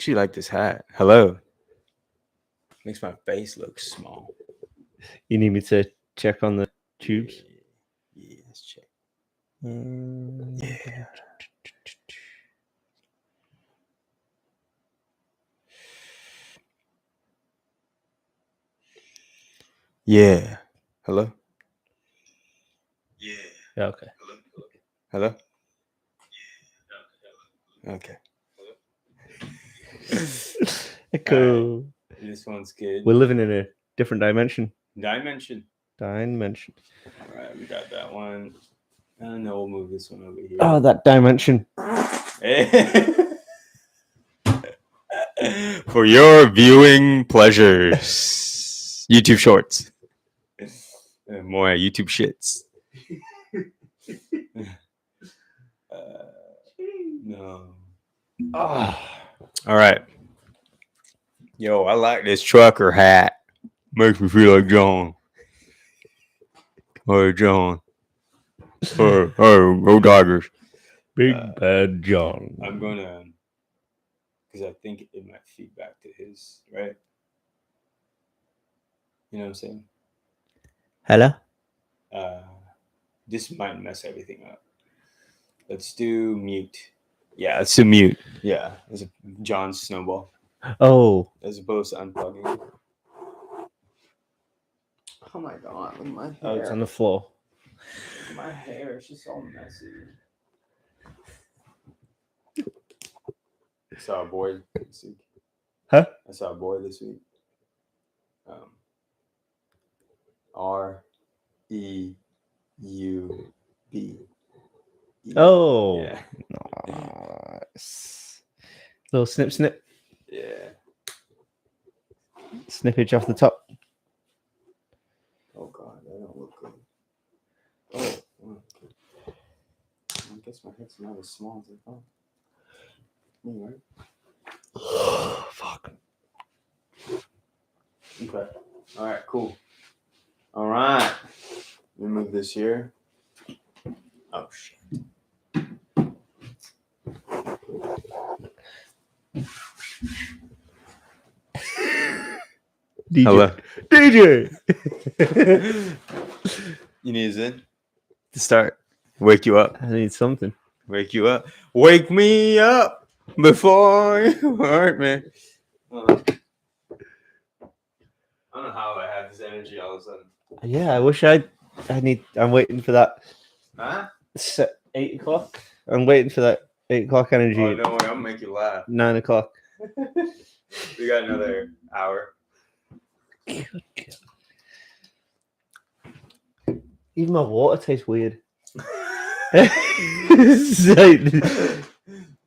actually like this hat. Hello. Makes my face look small. You need me to check on the tubes? Yeah, let's check. Yeah. Yeah. Hello? Yeah, okay. Hello? Okay. Cool. This one's good. We're living in a different dimension. Dimension. Dimension. All right, we got that one. I don't know. We'll move this one over here. Oh, that dimension. For your viewing pleasures. YouTube shorts. More YouTube shits. No. Oh. All right. Yo, I like this trucker hat. Makes me feel like John. Hey, John. Hey, go Tigers. Big Bad John. I'm going to, because I think it might feed back to his, right? You know what I'm saying? Hello? This might mess everything up. Let's do mute. Yeah, let's do mute. Yeah, there's a John Snowball. Oh. As opposed to unplugging. Oh my god, look at my hair. Oh, it's on the floor. My hair is just all messy. I saw a boy this week. Huh? I saw a boy this week. REUB. Oh. Yeah. Nice. Little snip. Yeah. Snippage off the top. Oh god, that don't look good. Oh, okay. I guess my head's not as small as I thought. Right? Fuck. Okay. All right, cool. All right. Let me move this here. Oh, shit. DJ. Hello. DJ. You need a Zen to start. Wake you up. I need something. Wake you up. Wake me up before you hurt me. I don't know how I have this energy all of a sudden. Yeah, I wish I'm waiting for that. Huh? 8 o'clock. I'm waiting for that 8 o'clock energy. Oh, don't worry. I'm going to make you laugh. 9 o'clock. We got another hour. Even my water tastes weird.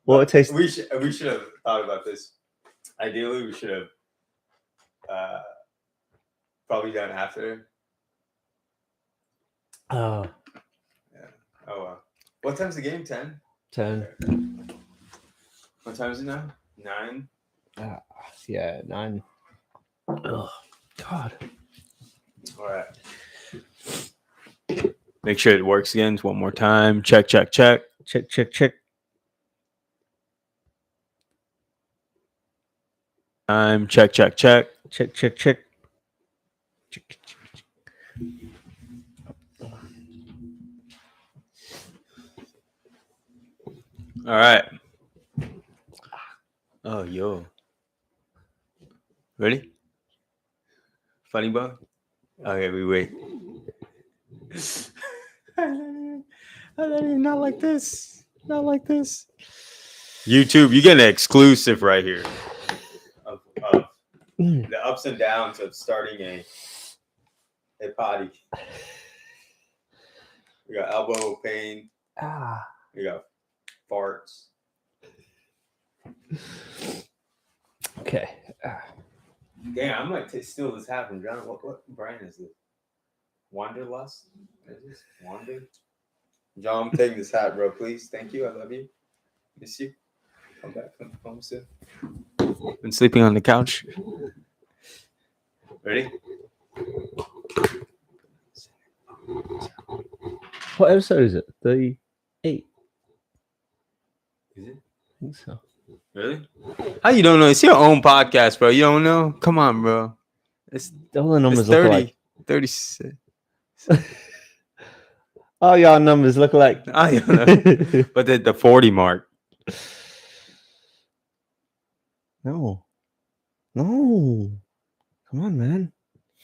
Water tastes. We should have thought about this. Ideally, we should have probably done after. Oh. Yeah. Oh wow. What time's the game? 10? 10. What time is it now? 9? Yeah, 9. Oh, God. All right. Make sure it works again. One more time. Check. Check. Time. Check. Check. All right. Oh, yo. Ready? Funny bone? Okay, we wait. Not like this. Not like this. YouTube, you get an exclusive right here of the ups and downs of starting a potty. We got elbow pain. We got farts. Okay. Damn, I might steal this hat from John. What brand is this? Wanderlust? Is this Wander? John, I'm taking this hat, bro. Please. Thank you. I love you. Miss you. Come back home soon. Been sleeping on the couch. Ready? What episode is it? 38. Is it? I think so. Really? How you don't know? It's your own podcast, bro. You don't know? Come on, bro. It's All the numbers it's look 30, alike. 36. All y'all numbers look alike. I don't know. But the 40 mark. No. Come on, man.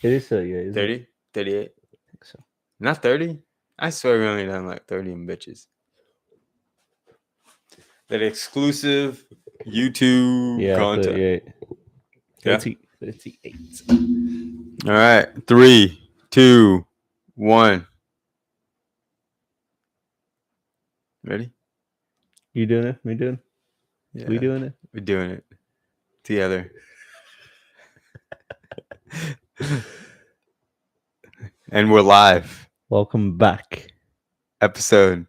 It is 38. Isn't it? 30? 38? I think so. Not 30? I swear we only done like 30 in bitches. That exclusive YouTube Yeah, content. 38. Yeah. 38. All right. 3, 2, 1. Ready? You doing it? Me doing it? Yeah. We doing it? We're doing it together. And we're live. Welcome back. Episode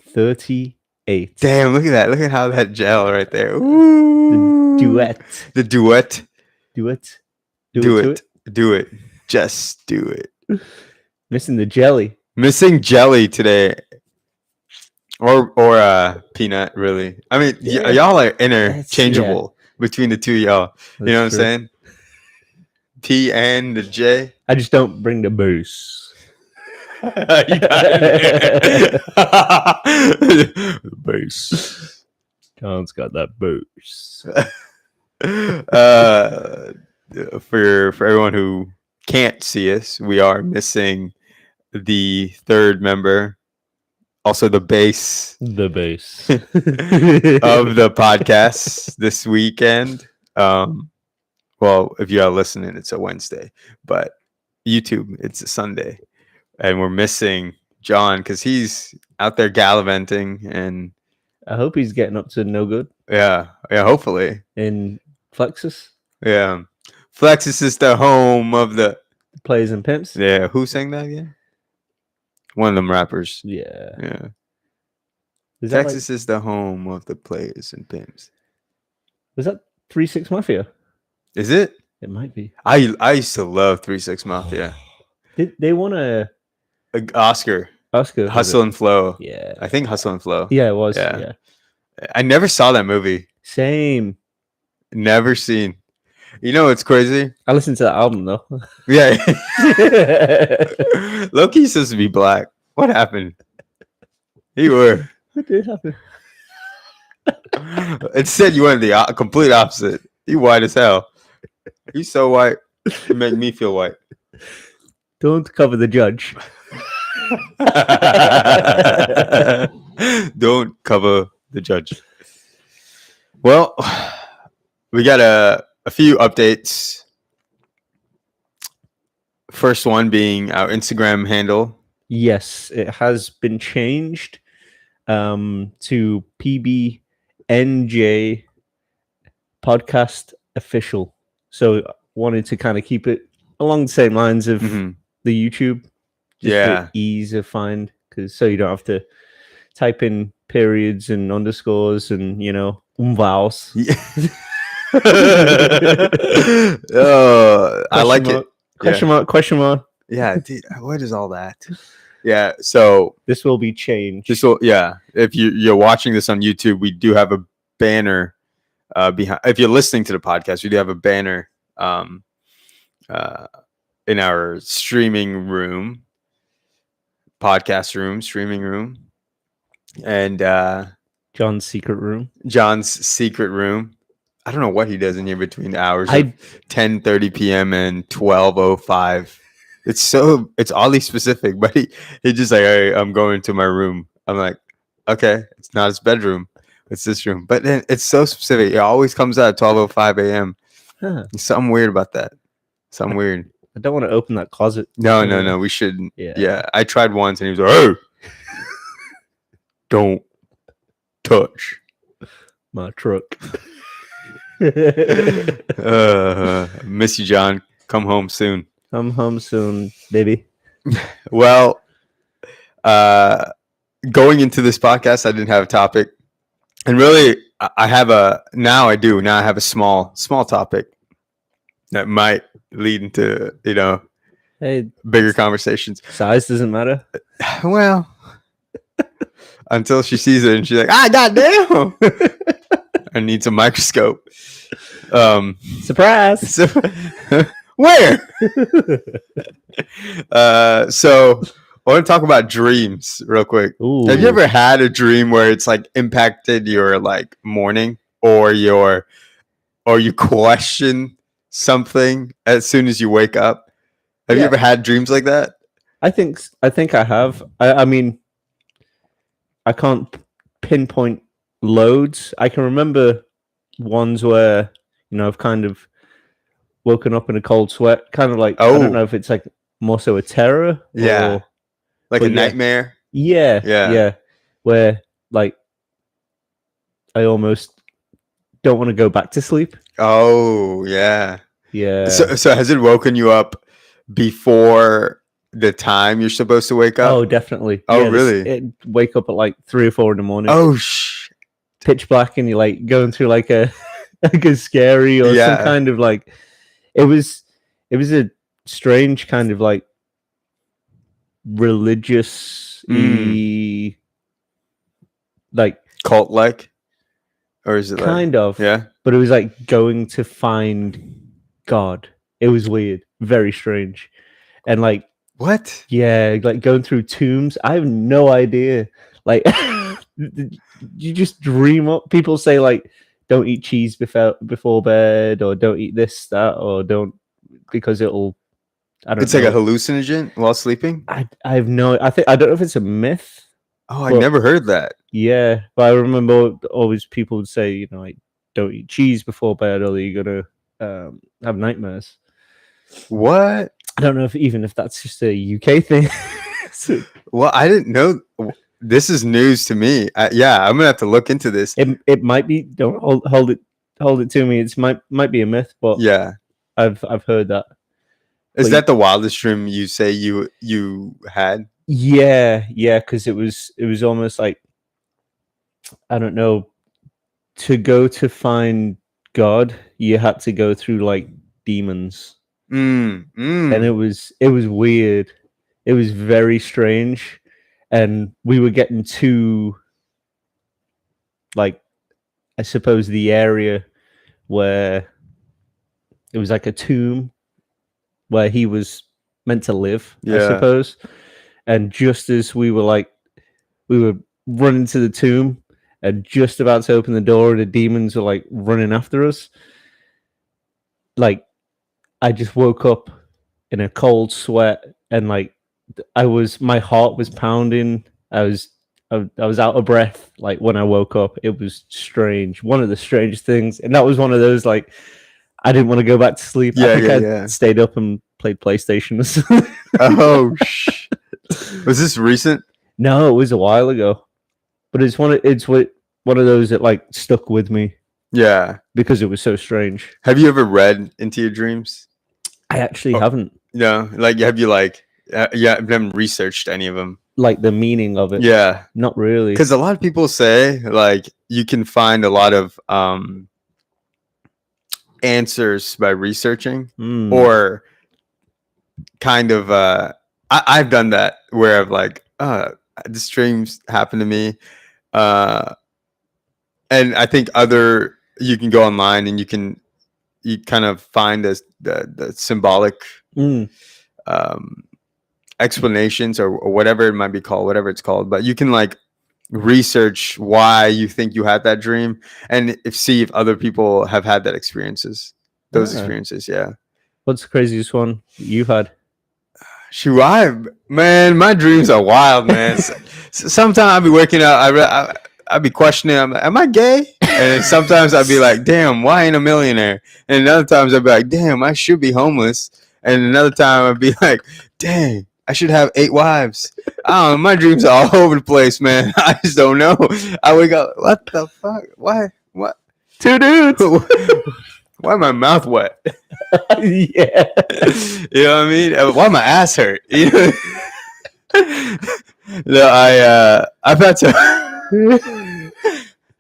38. Damn, look at that. Look at how that gel right there. Ooh. Duet. The duet. Do it. Do to it. Do it. Just do it. Missing the jelly. Missing jelly today. Or peanut, really. I mean, Yeah. y'all are interchangeable between the two of y'all. You know what I'm That's true. saying? P and the J. I just don't bring the booze. You got it. The bass. John's got that booze. For everyone who can't see us, we are missing the third member, also the bass The bass. of the podcast this weekend. Well, if you are listening, it's a Wednesday, but YouTube, it's a Sunday, and we're missing John because he's out there gallivanting, and I hope he's getting up to no good yeah, hopefully, in Flexus, yeah. Flexus is the home of the Players and Pimps. yeah. Who sang that again? One of them rappers. Yeah. Yeah, Is that Texas is the home of the players and pimps. was that 3-6 Mafia? Is it? It might be. I used to love 3-6 Mafia. They won a Oscar, Oscar. was Hustle it? and Flow. Yeah. I think Hustle and Flow. Yeah, it was. Yeah. Yeah. I never saw that movie. Same. Never seen. You know what's crazy? I listened to that album though. Yeah. Loki's supposed to be black. What happened? He were. What did happen? Instead, you went the complete opposite. You white as hell. You so white. You make me feel white. Don't cover the judge. Don't cover the judge. Well, we got a few updates. First one being our Instagram handle. Yes, it has been changed to PBNJ Podcast Official. So wanted to kind of keep it along the same lines of Mhm. the YouTube. Just Yeah. for ease of find, because so you don't have to type in periods and underscores and vowels. Yeah. I like it. Question mark, question mark. Yeah, dude, what is all that? Yeah, so This will be changed. if you're watching this on YouTube, we do have a banner behind. If you're listening to the podcast, we do have a banner in our streaming room, streaming room, and John's secret room. John's secret room. I don't know what he does in here between the hours of I 10:30 p.m. and 12:05. It's oddly specific, but he just like, hey, I'm going to my room. I'm like, okay, it's not his bedroom, it's this room. But then it's so specific. It always comes out at 12:05 a.m. huh, There's something weird about that. Something weird. I don't want to open that closet. No, we shouldn't. Yeah. Yeah, I tried once and he was like, hey, don't touch. My truck. Miss you, John. Come home soon. I'm home soon, baby. Well, going into this podcast, I didn't have a topic, and really, I have now I have a small topic that might lead into Hey, bigger conversations. size doesn't matter. Well, until she sees it and she's like, ah, goddamn. I need some microscope. Surprise! So, where? So I want to talk about dreams real quick. Ooh. Have you ever had a dream where it's like impacted your like morning or you question something as soon as you wake up? Have you Yeah. ever had dreams like that? I think I have. I mean, I can't pinpoint loads. I can remember ones where I've kind of woken up in a cold sweat, kind of like I Oh. don't know if it's like more so a terror. Yeah. Or, Like but a yeah. nightmare? Yeah. Yeah. Where like I almost don't want to go back to sleep. Oh, yeah. Yeah. So has it woken you up before the time you're supposed to wake up? Oh, definitely. Oh, Yeah, really? Wake up at like 3 or 4 in the morning. Oh, pitch black, and you're like going through like a like a scary or Yeah. some kind of like. It was a strange kind of like religious like cult like, or is it kind of, yeah? but it was like going to find God. It was weird, very strange, and like What? yeah, like going through tombs. I have no idea. Like you just dream up. People say like don't eat cheese before bed, or don't eat this, that, or don't because it'll. I don't. It's know. like a hallucinogen while sleeping. I have no. I don't know if it's a myth. Oh, I never heard that. Yeah, but I remember always people would say, like don't eat cheese before bed, or you're gonna have nightmares. What? I don't know if that's just a UK thing. Well, I didn't know. This is news to me. Yeah, I'm gonna have to look into this. It might be. Don't hold it to me. It's might be a myth, but yeah, I've heard that. Is that the wildest dream you say you had? Yeah, because it was almost like I don't know. To go to find God, you had to go through like demons, and it was weird. It was very strange, and we were getting to like I suppose the area where it was like a tomb where he was meant to live, I suppose. And just as we were running to the tomb and just about to open the door, the demons were like running after us. Like I just woke up in a cold sweat, and like my heart was pounding. I was out of breath. Like when I woke up, it was strange. One of the strangest things, and that was one of those like I didn't want to go back to sleep. I think I stayed up and played PlayStation or something. Oh, was this recent? No, it was a while ago. But it's one of those that like stuck with me. Yeah, because it was so strange. Have you ever read into your dreams? I actually haven't. No, like have you like you haven't researched any of them? Like the meaning of it? Yeah, not really. Because a lot of people say like you can find a lot of answers by researching or kind of I've done that where I've like this dreams happened to me and I think you can go online and you kind of find the symbolic explanations or whatever it might be called, whatever it's called, but you can like research why you think you had that dream and see if other people have had that experiences. Yeah. What's the craziest one you've had? Shoot, my dreams are wild, man. Sometimes I'll be waking up, I'll be questioning, am I gay? And sometimes I'll be like, damn, why ain't a millionaire? And other times I'll be like, damn, I should be homeless. And another time I'll be like, dang, I should have 8 wives. I don't know, my dreams are all over the place, man. I just don't know. I wake up, what the fuck? Why? What? 2 dudes. Why my mouth wet? Yeah. You know what I mean? Why my ass hurt? You know? No, I've had to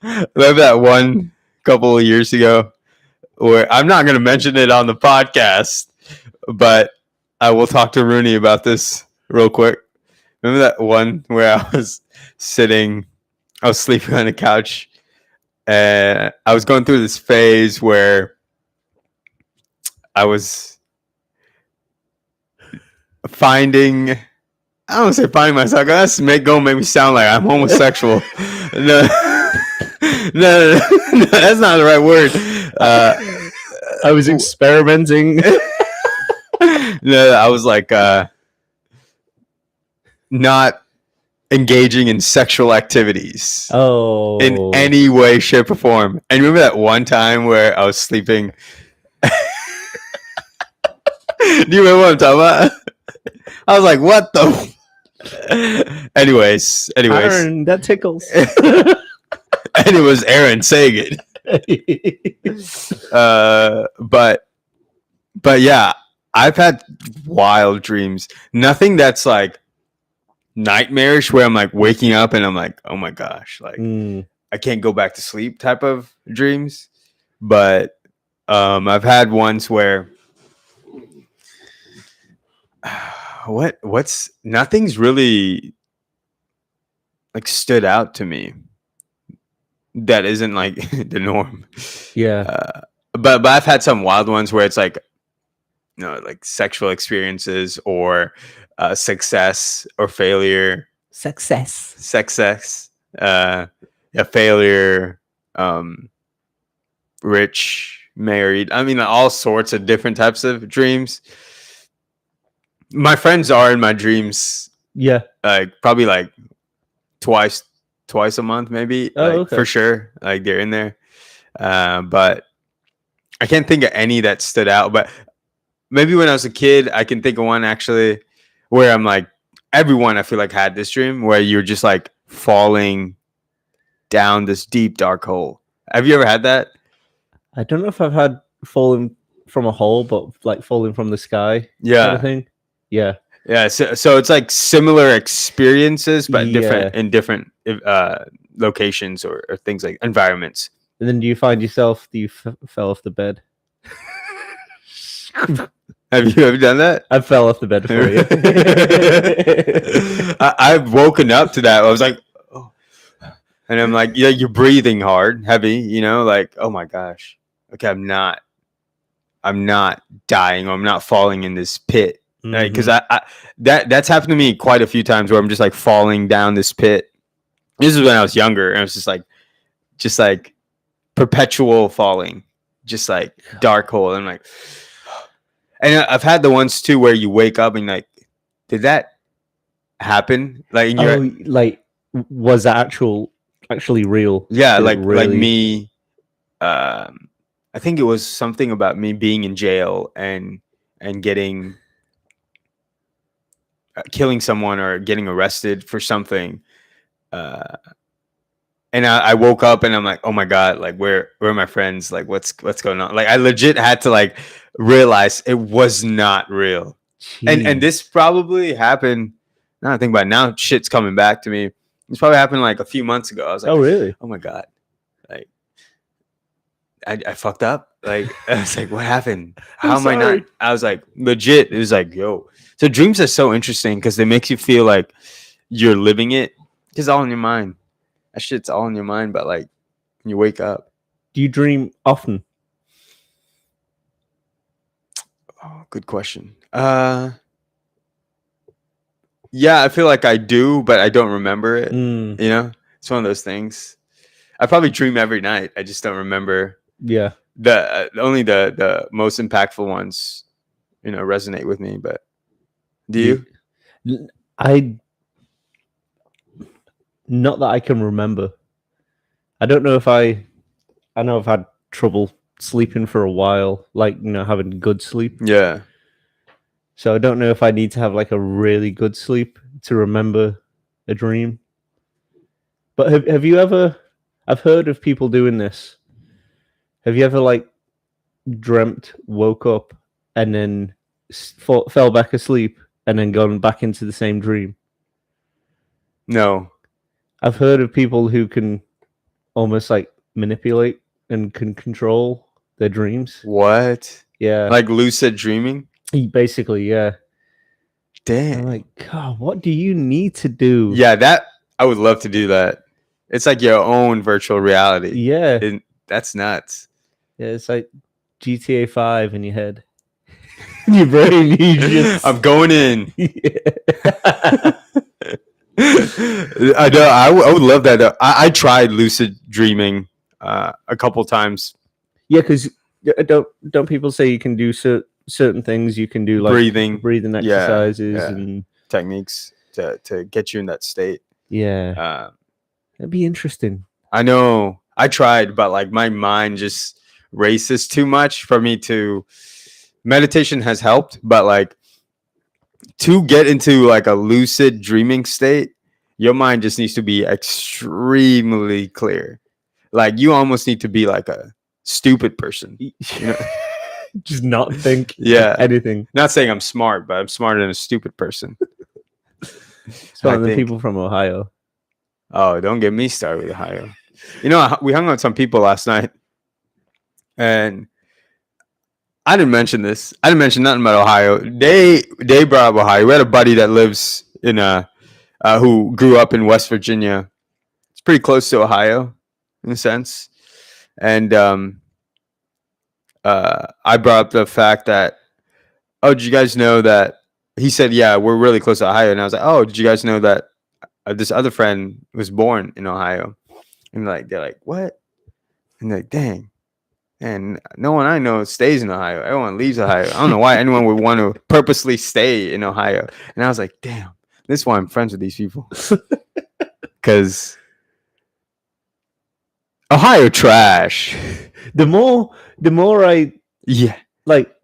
remember that one couple of years ago where I'm not going to mention it on the podcast, but I will talk to Rooney about this real quick. Remember that one where I was sleeping on the couch I was going through this phase where I was finding. I don't want to say finding myself. That's gonna make me sound like I'm homosexual. No, no, that's not the right word. I was experimenting. No, I was like not engaging in sexual activities in any way, shape, or form. And remember that one time where I was sleeping? Do you remember what I'm talking about? I was like, what the? Anyways. Aaron, that tickles. And it was Aaron saying it. But yeah, I've had wild dreams. Nothing that's like nightmarish where I'm like waking up and I'm like, oh my gosh, like I can't go back to sleep type of dreams. But I've had ones where what's nothing's really like stood out to me that isn't like the norm. Yeah. But I've had some wild ones where it's like, you know, like sexual experiences or success or failure. Success. Failure. Rich, married. I mean, all sorts of different types of dreams. My friends are in my dreams. Yeah. Probably like twice a month, maybe. Okay. For sure. Like they're in there. But I can't think of any that stood out. But maybe when I was a kid, I can think of one actually where I'm like, everyone I feel like had this dream where you're just like falling down this deep dark hole. Have you ever had that? I don't know if I've had falling from a hole, but like falling from the sky. Yeah. Kind of thing. Yeah. Yeah. So it's like similar experiences, but different in different locations or things like environments. And then do you find yourself that you fell off the bed? Have you ever done that? I fell off the bed for you. I've woken up to that. I was like, oh, and I'm like, yeah, you're breathing hard, heavy, you know, like, oh my gosh. Okay, I'm not dying or I'm not falling in this pit. Because that's happened to me quite a few times where I'm just like falling down this pit. This is when I was younger, and it was just like perpetual falling, just like dark hole. And I'm like, and I've had the ones too where you wake up and like, did that happen? Like, like was that actually real? Yeah, like really? like me. I think it was something about me being in jail and getting killing someone or getting arrested for something. And I woke up and I'm like, oh my God, like where are my friends? Like what's going on? Like I legit had to like realize it was not real. And this probably happened. Now I think about it, now shit's coming back to me. It's probably happened like a few months ago. I was like, oh really? Oh my God. Like I fucked up. Like I was like, what happened? How am I not? I was like, legit. It was like, yo. So dreams are so interesting because they make you feel like you're living it. It's all in your mind. That shit's all in your mind, but like when you wake up. Do you dream often? Oh, good question. Yeah, I feel like I do, but I don't remember it. You know, it's one of those things. I probably dream every night. I just don't remember. Yeah. Only the most impactful ones, you know, resonate with me. But do you? Not that I can remember. I don't know if I know I've had trouble sleeping for a while, like, you know, having good sleep. Yeah. So I don't know if I need to have like a really good sleep to remember a dream. But have you ever? I've heard of people doing this. Have you ever like dreamt, woke up, and then fell back asleep, and then gone back into the same dream? No. I've heard of people who can almost like manipulate and can control their dreams. What? Yeah. Like lucid dreaming? Basically, yeah. Damn. I'm like, God, what do you need to do? Yeah, that I would love to do that. It's like your own virtual reality. Yeah. That's nuts. Yeah, it's like GTA 5 in your head. In your brain, you just... I'm going in. Yeah. I know. I would love that. Though. I tried lucid dreaming a couple times. Yeah, because don't people say you can do certain things? You can do like breathing exercises and techniques to get you in that state. Yeah, that'd be interesting. I know. I tried, but like my mind just races too much for me to. Meditation has helped, but like to get into like a lucid dreaming state, your mind just needs to be extremely clear. Like you almost need to be like a stupid person. You know? Just not think anything. Not saying I'm smart, but I'm smarter than a stupid person. Smarter than people from Ohio. Oh, don't get me started with Ohio. You know, we hung out with some people last night, and I didn't mention this. I didn't mention nothing about Ohio. They brought up Ohio. We had a buddy that lives in who grew up in West Virginia. It's pretty close to Ohio, in a sense. And I brought up the fact that, oh, did you guys know that? He said, yeah, we're really close to Ohio. And I was like, oh, did you guys know that this other friend was born in Ohio? And they're like, what? And they're like, dang. And no one I know stays in Ohio. Everyone leaves Ohio. I don't know why anyone would want to purposely stay in Ohio. And I was like, damn, this is why I'm friends with these people. Because Ohio trash. The more I like,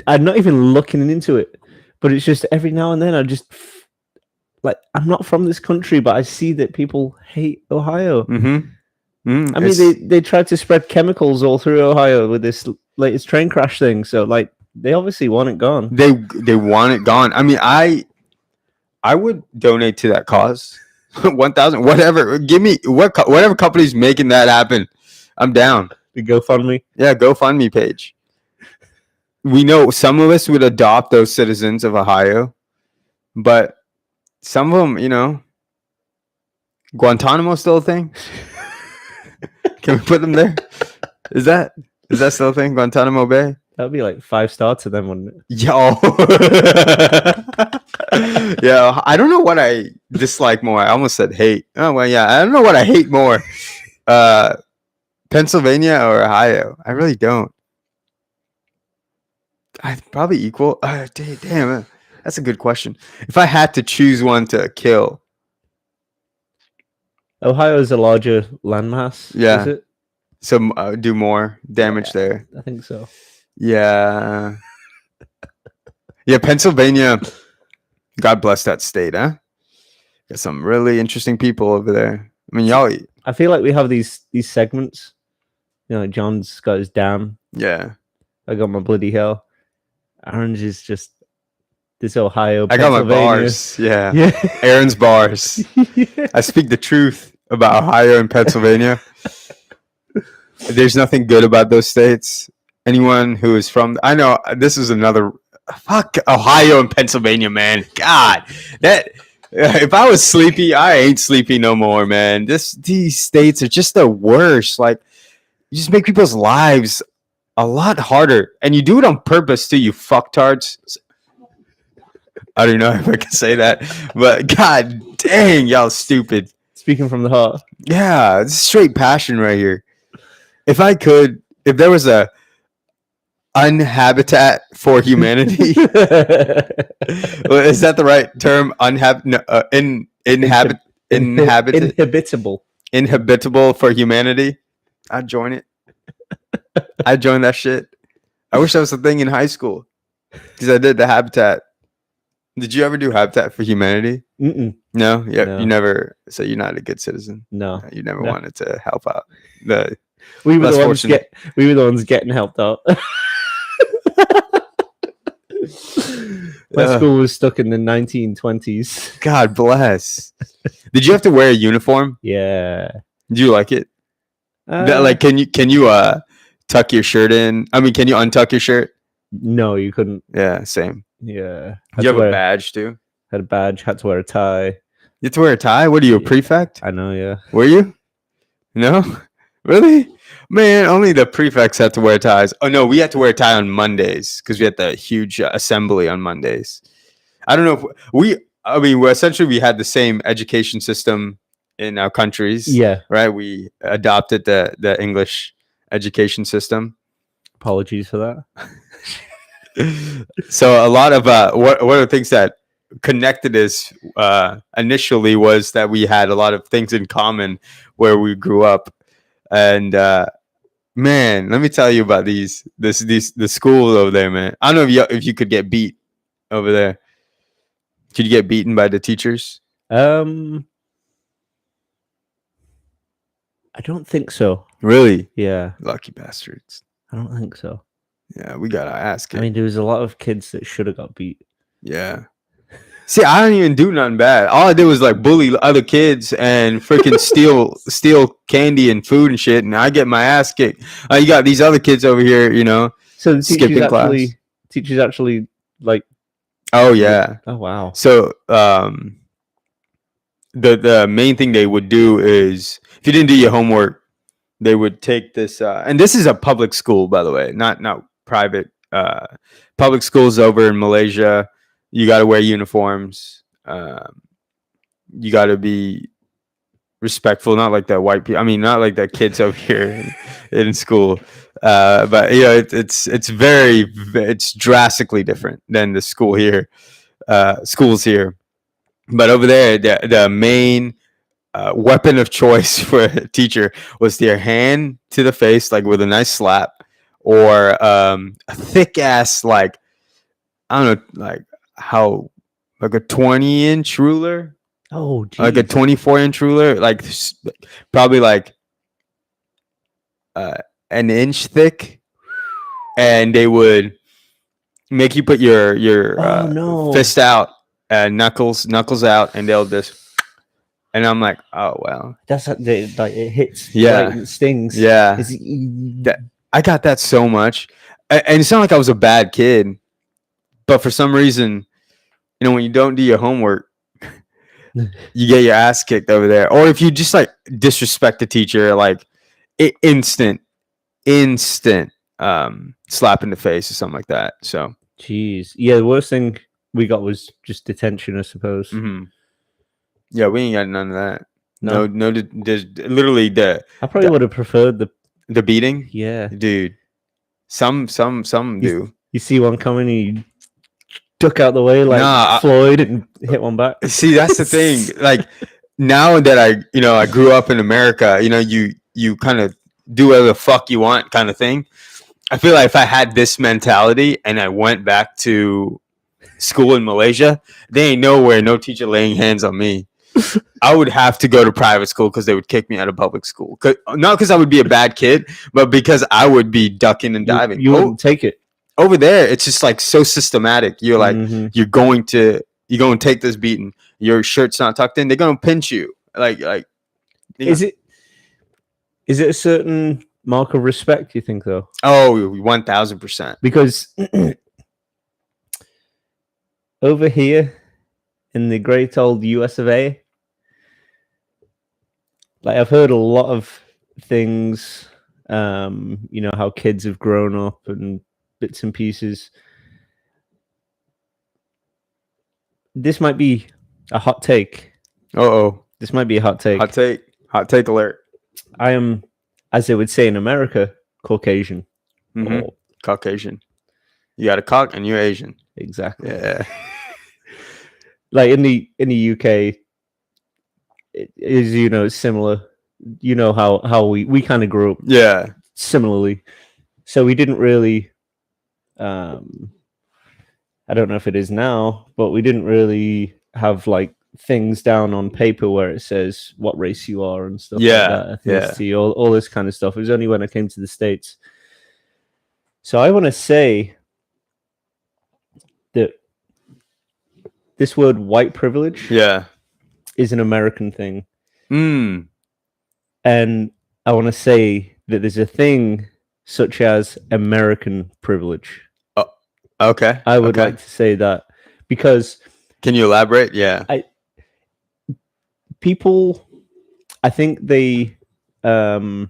I'm not even looking into it, but it's just every now and then I just like, I'm not from this country, but I see that people hate Ohio. I mean, they tried to spread chemicals all through Ohio with this latest train crash thing. So, like, they obviously want it gone. They want it gone. I mean, I would donate to that cause. 1,000, whatever. Give me whatever company's making that happen. I'm down. The GoFundMe. Yeah, GoFundMe page. We know some of us would adopt those citizens of Ohio, but some of them, you know, Guantanamo still a thing. Can we put them there? Is that still a thing? Guantanamo Bay? That'd be like 5-star to them, wouldn't it? Yo. Yeah, I don't know what I dislike more. I almost said hate. Oh well, yeah, I don't know what I hate more. Pennsylvania or Ohio? I really don't. I probably equal. Damn, that's a good question. If I had to choose one to kill, Ohio is a larger landmass. Yeah. Is it? So do more damage there. I think so. Yeah. Yeah, Pennsylvania. God bless that state, huh? Got some really interesting people over there. I mean, y'all. I feel like we have these segments. You know, John's got his dam. Yeah. I got my bloody hell. Orange is just this Ohio. I got my bars. Yeah. Aaron's bars. I speak the truth about Ohio and Pennsylvania. There's nothing good about those states. Anyone who is from, I know this is another, fuck Ohio and Pennsylvania, man. God, that if I was sleepy, I ain't sleepy no more, man. These states are just the worst. Like, you just make people's lives a lot harder, and you do it on purpose too. You fucktards. I don't know if I can say that, but god dang, y'all stupid. Speaking from the heart. Yeah, it's straight passion right here. If there was a unhabitat for humanity, is that the right term? Inhabitable for humanity. I'd join it. I'd join that shit. I wish that was a thing in high school because I did the Habitat. Did you ever do Habitat for Humanity? Mm-mm. No? Yeah, No. You never. So you're not a good citizen. No, You never No. wanted to help out. we were less the ones fortunate. we were the ones getting helped out. My school was stuck in the 1920s. God bless. Did you have to wear a uniform? Yeah. Do you like it? Can you tuck your shirt in? I mean, can you untuck your shirt? No, you couldn't. Yeah, same. Yeah. Do you have a badge too? Had a badge. Had to wear a tie. You have to wear a tie? What are you, a prefect? I know, yeah. Were you? No? Really? Man, only the prefects had to wear ties. Oh, no, we had to wear a tie on Mondays because we had the huge assembly on Mondays. I don't know if essentially we had the same education system in our countries. Yeah. Right? We adopted the English education system. Apologies for that. So a lot of one of the things that connected us initially was that we had a lot of things in common where we grew up. And man, let me tell you about the school over there, man. I don't know if you could get beat over there. Could you get beaten by the teachers? I don't think so. Really? Yeah, Lucky bastards. I don't think so. Yeah, we got our ass kicked. I mean, there was a lot of kids that should have got beat. Yeah. See, I didn't even do nothing bad. All I did was like bully other kids and freaking steal candy and food and shit, and I get my ass kicked. You got these other kids over here, So the skipping class. Teachers actually like. Oh yeah. Oh wow. So the main thing they would do is if you didn't do your homework, they would take this and this is a public school, by the way, not private. Public schools over in Malaysia. You got to wear uniforms. You got to be respectful, not like that white people. I mean, not like that kids over here in school. But it's drastically different than the school here, schools here. But over there, the main weapon of choice for a teacher was their hand to the face, like with a nice slap, or a thick ass, like I don't know, like how like a 20-inch ruler. Oh, geez. Like a 24-inch ruler, like probably like an inch thick, and they would make you put your fist out, knuckles out, and they'll just. And I'm like, oh well, that's like it hits. Yeah, right, it stings. Yeah, I got that so much, and it's not like I was a bad kid, but for some reason, when you don't do your homework, you get your ass kicked over there. Or if you just like disrespect the teacher, like instant slap in the face or something like that. So, jeez, yeah, the worst thing we got was just detention, I suppose. Mm-hmm. Yeah, we ain't got none of that. No, there's literally I probably would have preferred the beating. Yeah, dude. Some do. You see one coming, you duck out the way like Floyd and hit one back. See, that's the thing. Like now that I grew up in America, you kind of do whatever the fuck you want kind of thing. I feel like if I had this mentality and I went back to school in Malaysia, there ain't nowhere no teacher laying hands on me. I would have to go to private school because they would kick me out of public school. Not because I would be a bad kid, but because I would be ducking and diving. You wouldn't take it. Over there, it's just like so systematic. You're like, you're going to take this beating. Your shirt's not tucked in. They're going to pinch you. Like, is it a certain mark of respect, you think, though? Oh, 1000%. Because over here in the great old US of A, like I've heard a lot of things, how kids have grown up and bits and pieces. This might be a hot take. This might be a hot take. Hot take alert. I am, as they would say in America, Caucasian. Mm-hmm. Caucasian. You got a cock and you're Asian. Exactly. Yeah. Like in the UK, it is it's similar. How we kind of grew up similarly. So we didn't really I don't know if it is now, but we didn't really have like things down on paper where it says what race you are and stuff like that. Ethnicity, all this kind of stuff. It was only when I came to the States. So I want to say that this word white privilege is an American thing. And I want to say that there's a thing such as American privilege. Okay. I would like to say that because... Can you elaborate? Yeah. people, I think they don't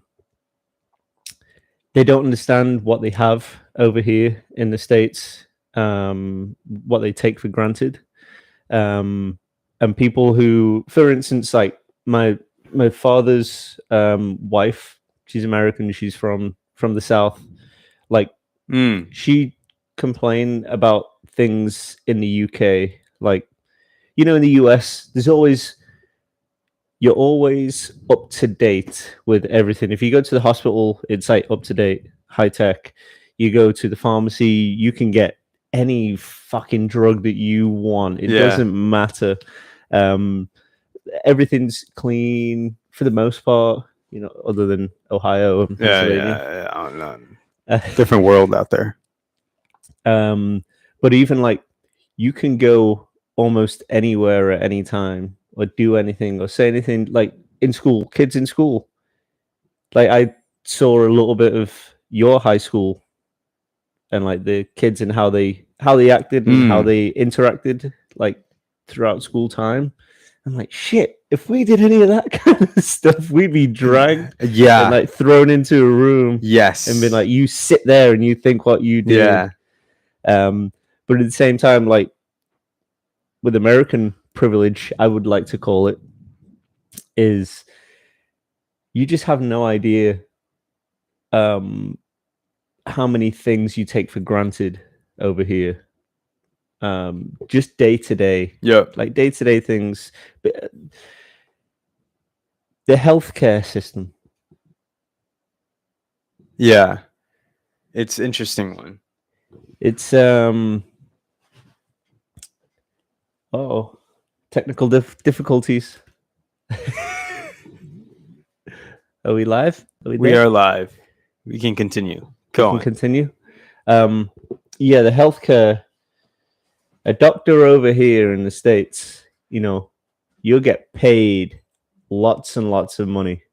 understand what they have over here in the States, what they take for granted. And people who, for instance, like my father's wife, she's American, she's from the South. Like she complained about things in the UK, like, you know, in the US, you're always up to date with everything. If you go to the hospital, it's like up to date, high tech. You go to the pharmacy, you can get any fucking drug that you want. It Yeah. doesn't matter. Everything's clean for the most part, you know, other than Ohio and Pennsylvania. I don't know. Different world out there. But even like you can go almost anywhere at any time or do anything or say anything, like in school, kids in school. Like I saw a little bit of your high school and like the kids and how they acted and how they interacted like throughout school time. I'm like, shit, if we did any of that kind of stuff, we'd be dragged and like thrown into a room. Yes. And been like, you sit there and you think what you did. Yeah. But at the same time, like with American privilege, I would like to call it, is you just have no idea how many things you take for granted over here. Just day to day. Yep. Like day to day things. But the healthcare system. Yeah. It's interesting one. It's technical difficulties. Are we live? We are live. We can continue. Go on. Continue. Yeah, the healthcare. A doctor over here in the States, you know, you'll get paid lots and lots of money.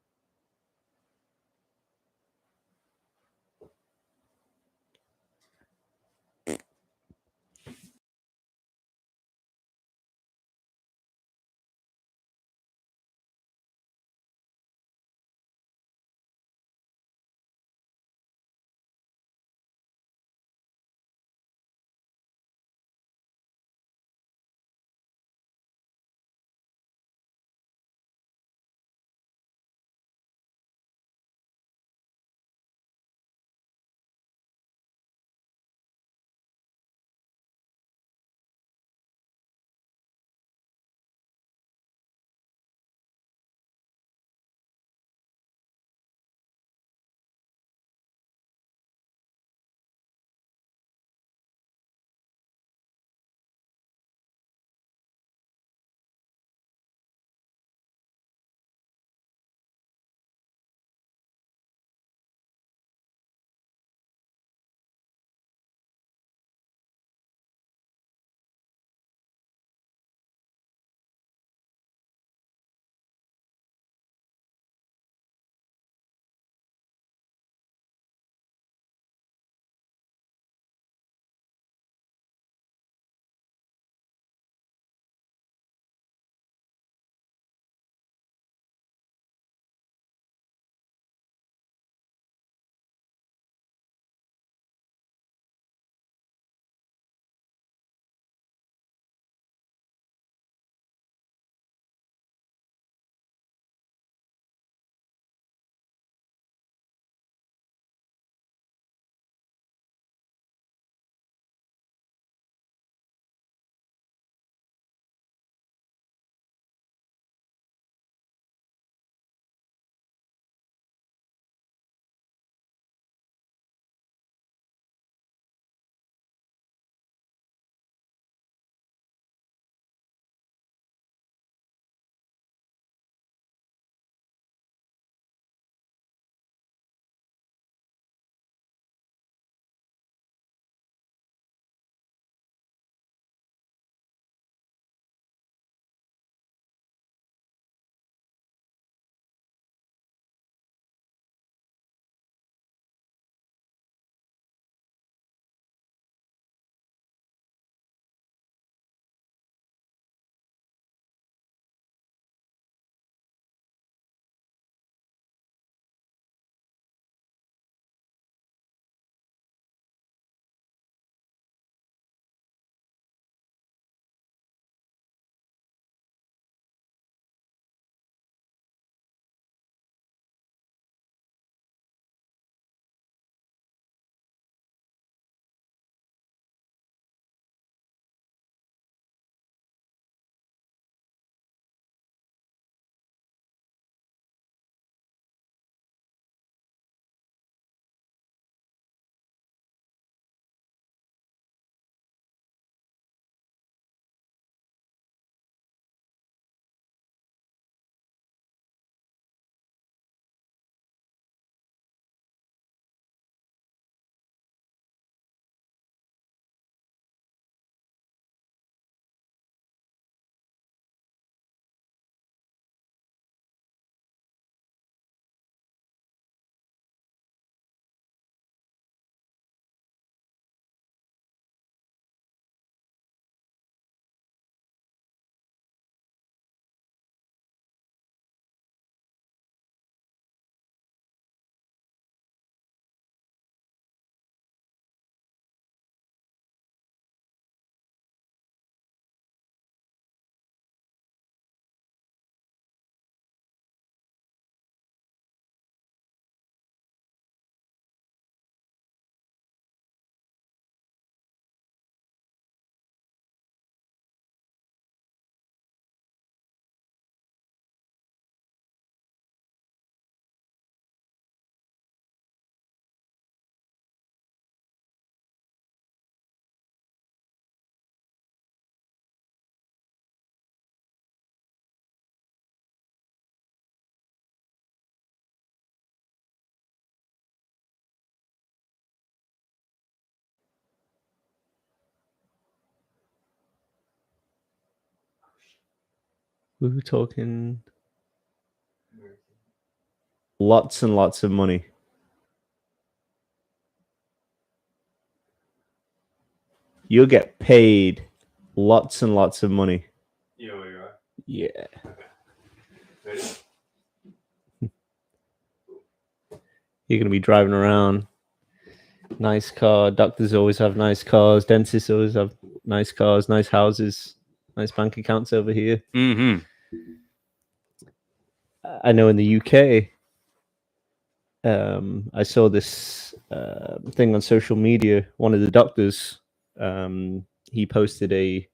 We were talking lots and lots of money. You'll get paid lots and lots of money. You know where you are. Yeah. Ready? You're going to be driving around. Nice car. Doctors always have nice cars. Dentists always have nice cars, nice houses, nice bank accounts over here. Mm-hmm. I know in the UK, I saw this thing on social media. One of the doctors, he posted a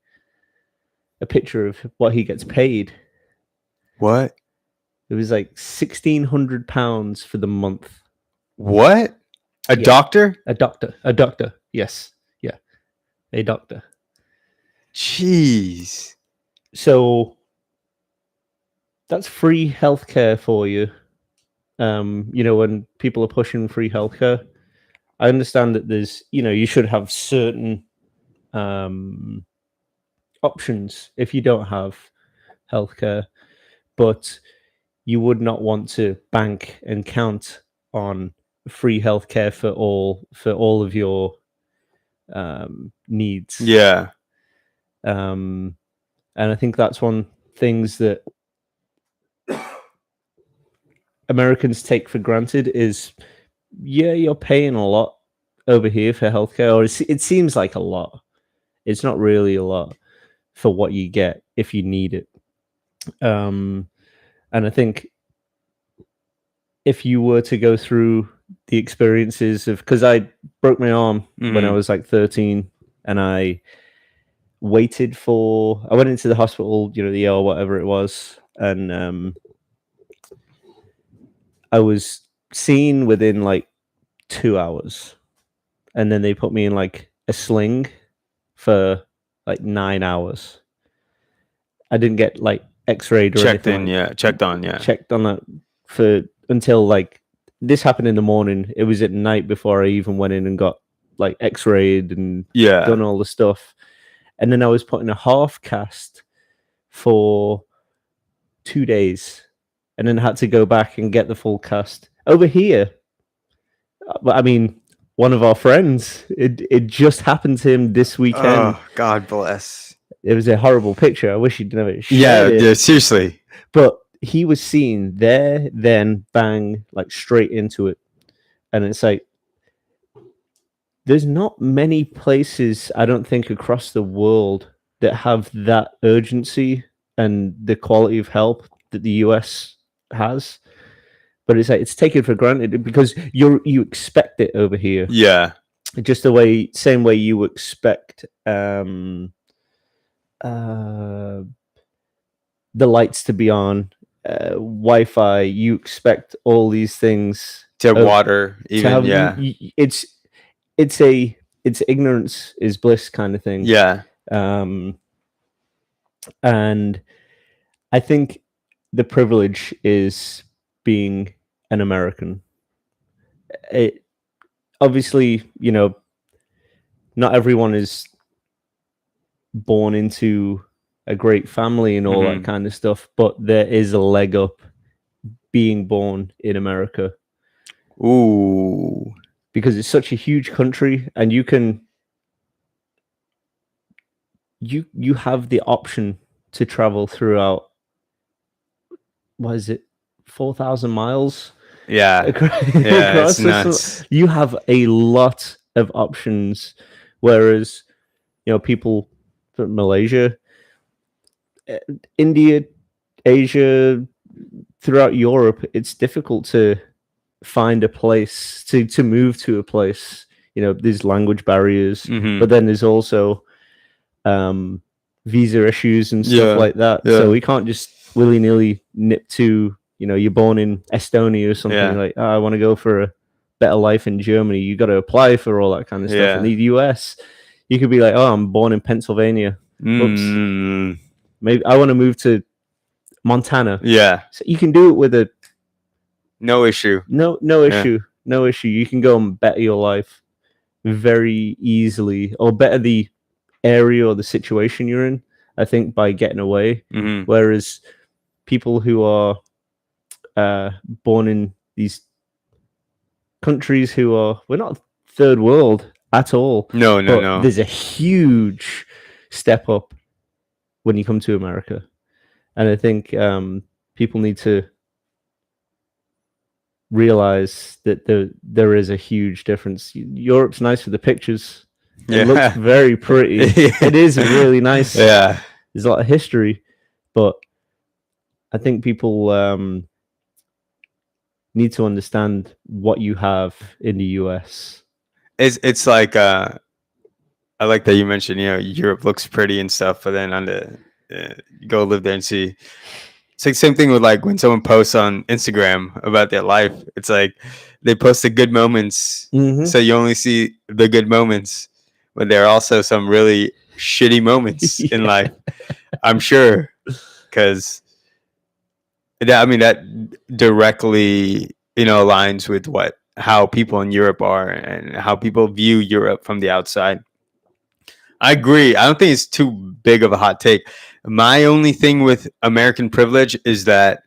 picture of what he gets paid. What? It was like £1,600 for the month. What? A Yeah. doctor? A doctor. Yes. Yeah. A doctor. Jeez. So that's free healthcare for you. When people are pushing free healthcare, I understand that there's, you should have certain options if you don't have healthcare, but you would not want to bank and count on free healthcare for all of your needs. Yeah. And I think that's one things that Americans take for granted is, yeah, you're paying a lot over here for healthcare, or it seems like a lot. It's not really a lot for what you get if you need it. And I think if you were to go through the experiences of, because I broke my arm when I was like 13, and I went into the hospital, the ER, whatever it was, and I was seen within like 2 hours, and then they put me in like a sling for like 9 hours. I didn't get like x-rayed or Checked anything. checked on that until like this happened in the morning. It was at night before I even went in and got like x-rayed and done all the stuff. And then I was put in a half cast for 2 days, and then had to go back and get the full cast over here. But I mean, one of our friends, it just happened to him this weekend. Oh, God bless. It was a horrible picture. I wish he'd never shared it. Yeah, seriously. But he was seen there, then bang, like straight into it. And it's like, there's not many places, I don't think, across the world that have that urgency and the quality of help that the US has. But it's like, it's taken for granted because you expect it over here. Yeah. Just same way you expect the lights to be on, Wi-Fi. You expect all these things To water, even. It's ignorance is bliss kind of thing. Yeah. And I think the privilege is being an American. It obviously, not everyone is born into a great family and all that kind of stuff, but there is a leg up being born in America. Ooh. Because it's such a huge country, and you have the option to travel throughout, what is it, 4,000 miles? Yeah. Yeah, it's nuts. You have a lot of options, whereas, people from Malaysia, India, Asia, throughout Europe, it's difficult to find a place to move to a place. There's language barriers, but then there's also visa issues and stuff like that. So we can't just willy-nilly nip to, you're born in Estonia or something, like, I want to go for a better life in Germany. You got to apply for all that kind of stuff. In the US, you could be like, oh, I'm born in Pennsylvania. Oops. Maybe I want to move to Montana. Yeah. So you can do it with no issue. No issue. No issue. You can go and better your life very easily, or better the area or the situation you're in. I think, by getting away. Mhm. Whereas people who are born in these countries we're not third world at all. No, no, but no. there's a huge step up when you come to America. And I think people need to realize that there is a huge difference. Europe's nice for the pictures. It looks very pretty. It is really nice. Yeah. There's a lot of history, but I think people need to understand what you have in the US. It's like I like that you mentioned, Europe looks pretty and stuff, but then you go live there and see. It's like same thing with like when someone posts on Instagram about their life. It's like they post the good moments, so you only see the good moments, but there are also some really shitty moments in life. I'm sure, because that directly aligns with how people in Europe are and how people view Europe from the outside. I agree. I don't think it's too big of a hot take. My only thing with American privilege is that.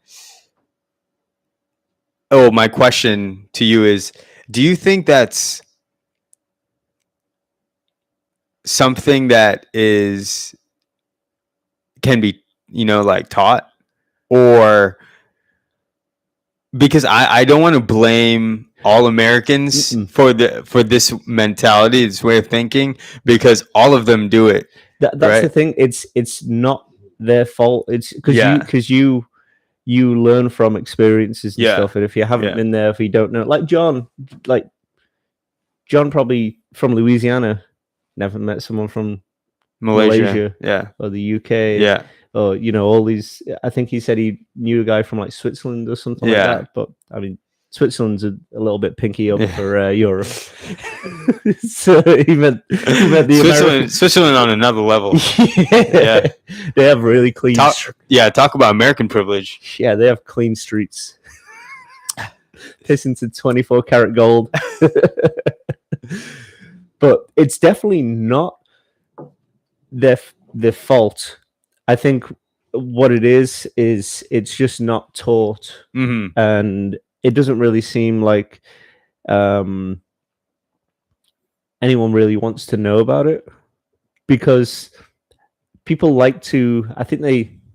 Oh, my question to you is: do you think that's something that can be like taught, or because I don't want to blame all Americans for this mentality, this way of thinking, because all of them do it. That's right? The thing. It's not their fault. It's because you learn from experiences and stuff. And if you haven't been there, if you don't know, like John probably from Louisiana, never met someone from Malaysia, or the UK, or all these. I think he said he knew a guy from like Switzerland or something like that. But I mean, Switzerland's a little bit pinky up for Europe. So he meant the Switzerland on another level. They have really clean. Talk about American privilege. Yeah, they have clean streets. Piss into 24 karat gold. But it's definitely not their fault. I think what it is it's just not taught, and it doesn't really seem like anyone really wants to know about it, because people I think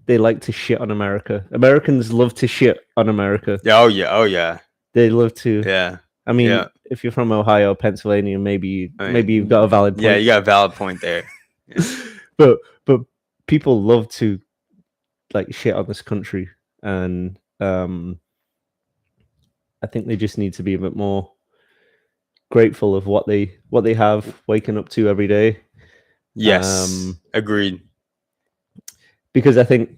they like to shit on America. Americans love to shit on America. Oh yeah. They love to. Yeah. I mean, if you're from Ohio, Pennsylvania, maybe you've got a valid point. Yeah, you got a valid point there. But people love to like shit on this country, and I think they just need to be a bit more grateful of what they have waking up to every day. Yes, agreed. Because I think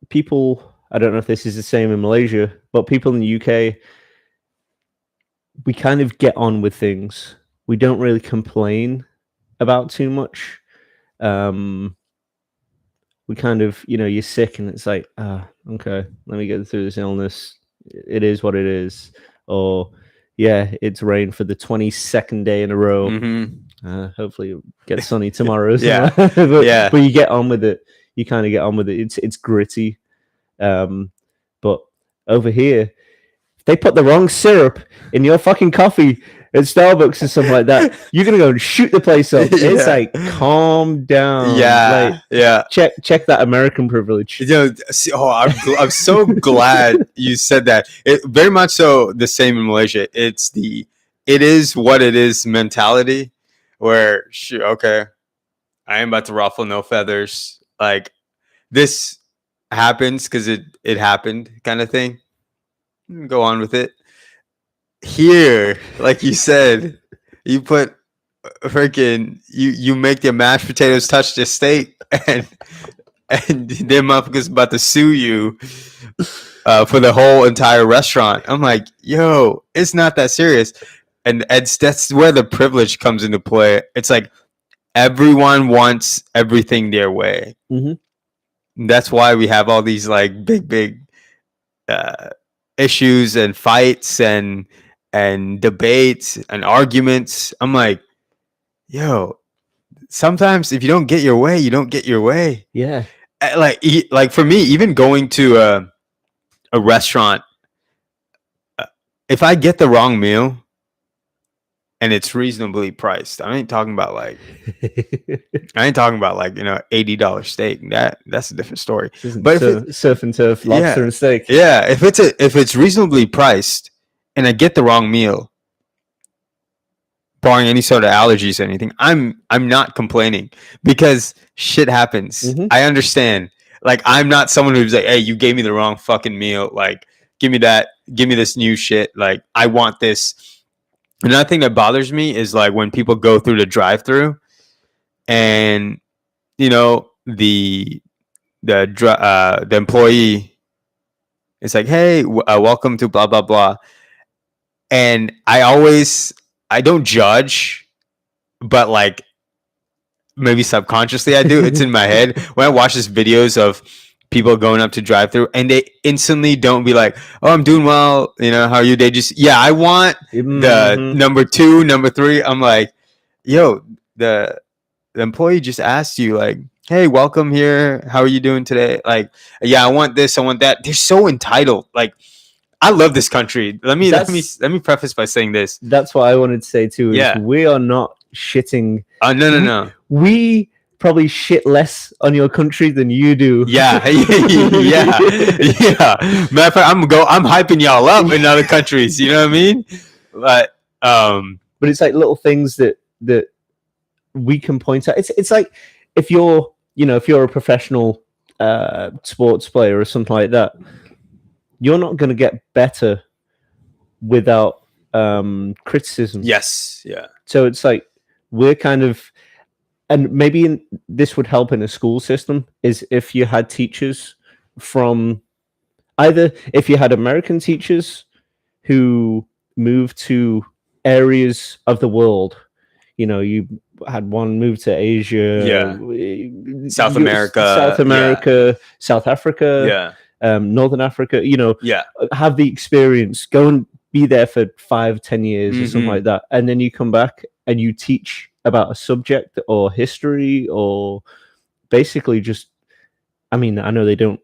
people, I don't know if this is the same in Malaysia, but people in the UK, we kind of get on with things. We don't really complain about too much. We kind of, you're sick and it's like, okay, let me get through this illness. It is what it is. Or, it's rained for the 22nd day in a row. Hopefully it'll get sunny tomorrow. But you get on with it. You kind of get on with it. It's gritty. But over here, if they put the wrong syrup in your fucking coffee at Starbucks or something like that, you're gonna go and shoot the place up. It's like, calm down. Check that American privilege. I'm so glad you said that. It very much so the same in Malaysia. It is what it is mentality, where okay, I am about to ruffle no feathers. Like, this happens because it happened, kind of thing. Go on with it. Here, like you said, you put freaking you make the mashed potatoes touch the steak, and their motherfuckers about to sue you for the whole entire restaurant. I'm like, yo, it's not that serious. And that's where the privilege comes into play. It's like everyone wants everything their way. That's why we have all these like big issues and fights and debates and arguments. I'm like, yo, sometimes if you don't get your way, you don't get your way. Yeah. Like for me, even going to a restaurant, if I get the wrong meal and it's reasonably priced, I ain't talking about like $80 steak. That's a different story. But if surf and turf, lobster and steak. Yeah, if it's reasonably priced and I get the wrong meal, barring any sort of allergies or anything, I'm not complaining because shit happens. Mhm. I understand. Like, I'm not someone who's like, hey, you gave me the wrong fucking meal. Like, give me this new shit. Like, I want this. Another thing that bothers me is like when people go through the drive-through and, you know, the employee is like, hey, welcome to blah, blah, blah. And I don't judge, but like maybe subconsciously I do. It's in my head when I watch these videos of people going up to drive-through and they instantly don't be like, oh, I'm doing well, you know, how are you? They just, yeah, I want the number 2, number 3. I'm like, yo, the employee just asked you like, hey, welcome here, how are you doing today? Like, yeah, I want this, I want that. They're so entitled. Like, I love this country. Let me preface by saying this. That's what I wanted to say too. Yeah. We are not shitting. No. We probably shit less on your country than you do. Yeah. yeah. Matter of fact, I'm hyping y'all up in other countries. You know what I mean? But it's like little things that we can point out. It's like if you're a professional sports player or something like that, you're not going to get better without criticism. Yes. Yeah. So it's like we're kind of, and maybe this would help in a school system, is if you had teachers from either, if you had American teachers who moved to areas of the world, you know, you had one move to Asia, South America, South Africa, Northern Africa, you know, have the experience, go and be there for 5-10 years or something like that, and then you come back and you teach about a subject or history or basically just, I mean, I know they don't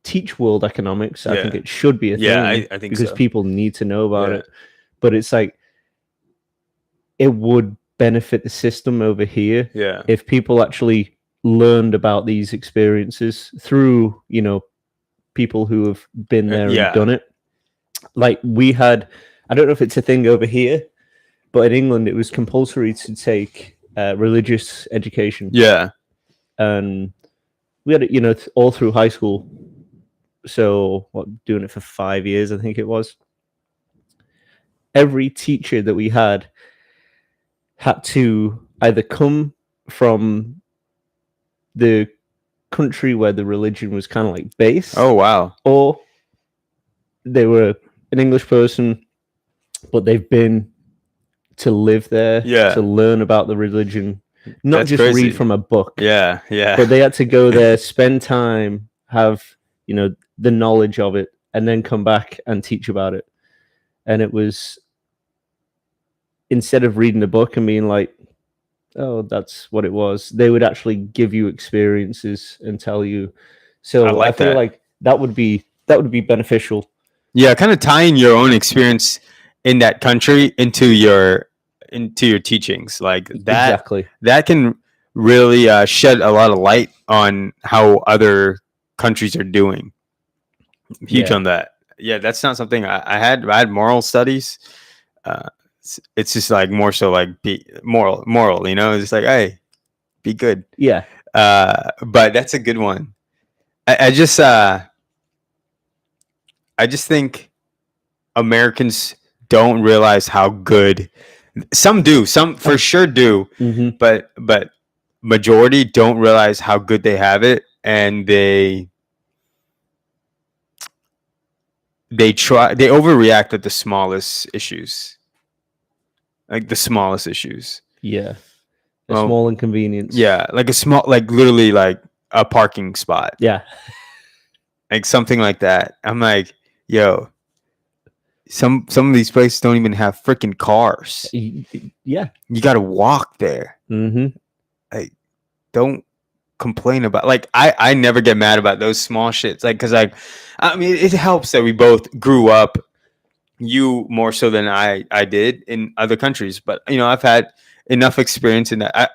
teach world economics. I think it should be a thing. I think because so. people need to know about it, but it's like it would benefit the system over here if people actually learned about these experiences through, you know, people who have been there and done it. Like we had, I don't know if it's a thing over here, but in England it was compulsory to take religious education. Yeah. And we had it, you know, all through high school. So doing it for 5 years, I think it was. Every teacher that we had to either come from the country where the religion was kind of like based. Oh, wow. Or they were an English person, but they've been to live there, to learn about the religion, not just read from a book. Yeah. But they had to go there, spend time, have, you know, the knowledge of it, and then come back and teach about it. And it was, instead of reading the book and being like, oh, that's what it was, they would actually give you experiences and tell you. So I feel like that would be beneficial. Yeah, kind of tying your own experience in that country into your teachings, like that. Exactly. That can really shed a lot of light on how other countries are doing. Huge on that. Yeah, that's not something I had moral studies. It's just like more so like be moral, you know, it's just like, hey, be good. Yeah. But that's a good one. I just think Americans don't realize how good, some do, some for sure do, but majority don't realize how good they have it, and they overreact at the smallest issues. Like the smallest issues. Yeah. A small inconvenience. Yeah. Like a small, like literally like a parking spot. Yeah. Like something like that. I'm like, yo, some of these places don't even have freaking cars. Yeah. You got to walk there. Mm-hmm. like don't complain about, like, I never get mad about those small shits, like, because I mean, it helps that we both grew up, you more so than I did in other countries, but I've had enough experience in that.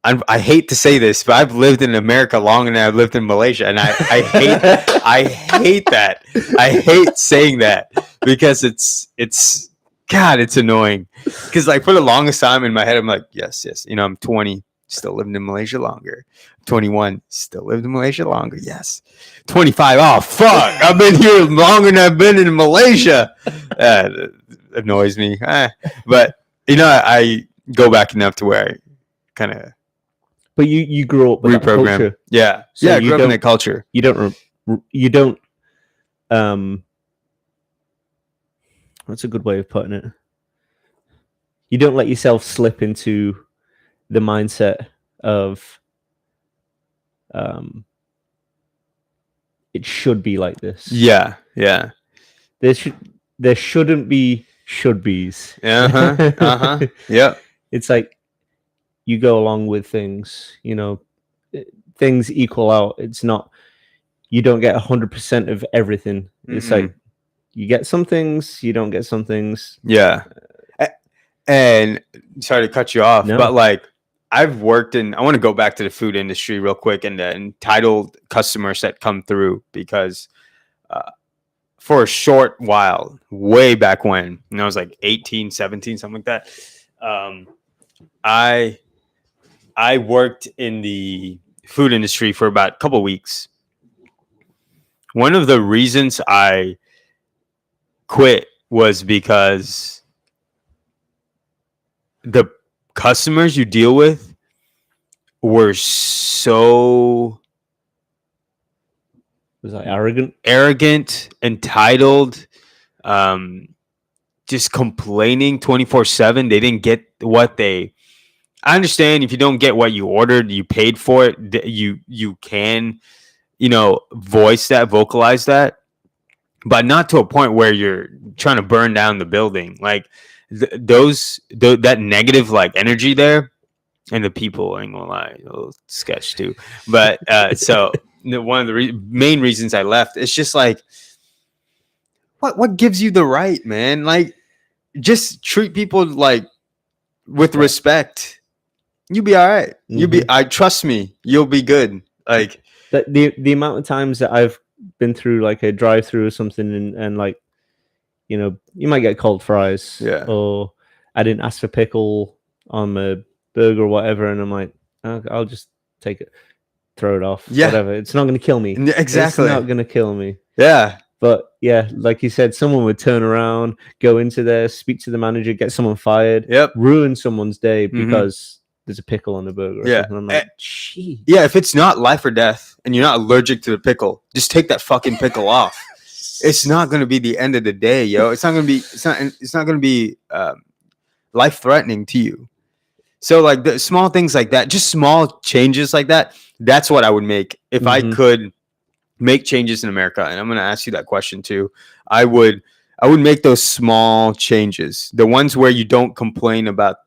I hate to say this, but I've lived in America longer than I've lived in Malaysia, and I hate I hate that. I hate saying that because it's God, it's annoying. Because like for the longest time in my head, I'm like, yes, I'm 20, still living in Malaysia longer. 21, still lived in Malaysia longer. Yes. 25, oh fuck, I've been here longer than I've been in Malaysia. That annoys me. But I go back enough to where I kind of. But you grew up with that Reprogram. culture. Yeah. So I you grew up in don't- that culture. You don't what's a good way of putting it? You don't let yourself slip into the mindset of it should be like this. Yeah. Yeah. There shouldn't be should be's. Yeah. It's like you go along with things, things equal out. It's not, you don't get 100% of everything. It's like you get some things, you don't get some things. Yeah. And sorry to cut you off, No. but like I've worked I want to go back to the food industry real quick and the entitled customers that come through, because for a short while, way back when I was like 18, 17, something like that, I worked in the food industry for about a couple of weeks. One of the reasons I quit was because the customers you deal with were so Was that arrogant? entitled, just complaining 24/7. They didn't get what I understand if you don't get what you ordered, you paid for it, you can, vocalize that, but not to a point where you're trying to burn down the building. Like that negative like energy there, and the people, I ain't gonna lie, a little sketch too. But so one of the main reasons I left, it's just like, what gives you the right, man? Like, just treat people like with respect. You'll be all right. Trust me, you'll be good. Like the amount of times that I've been through like a drive-through or something, and like, you might get cold fries, or I didn't ask for pickle on my burger or whatever, and I'm like, I'll just take it, throw it off, whatever. It's not going to kill me. Exactly. It's not going to kill me. Yeah. But yeah, like you said, someone would turn around, go into there, speak to the manager, get someone fired, ruin someone's day because there's a pickle on the burger. Or something. I'm like, gee. Yeah, if it's not life or death and you're not allergic to the pickle, just take that fucking pickle off. It's not going to be the end of the day, yo. It's not going to be life threatening to you. So like the small things like that, just small changes like that, that's what I would make if I could make changes in America. And I'm going to ask you that question too. I would make those small changes, the ones where you don't complain about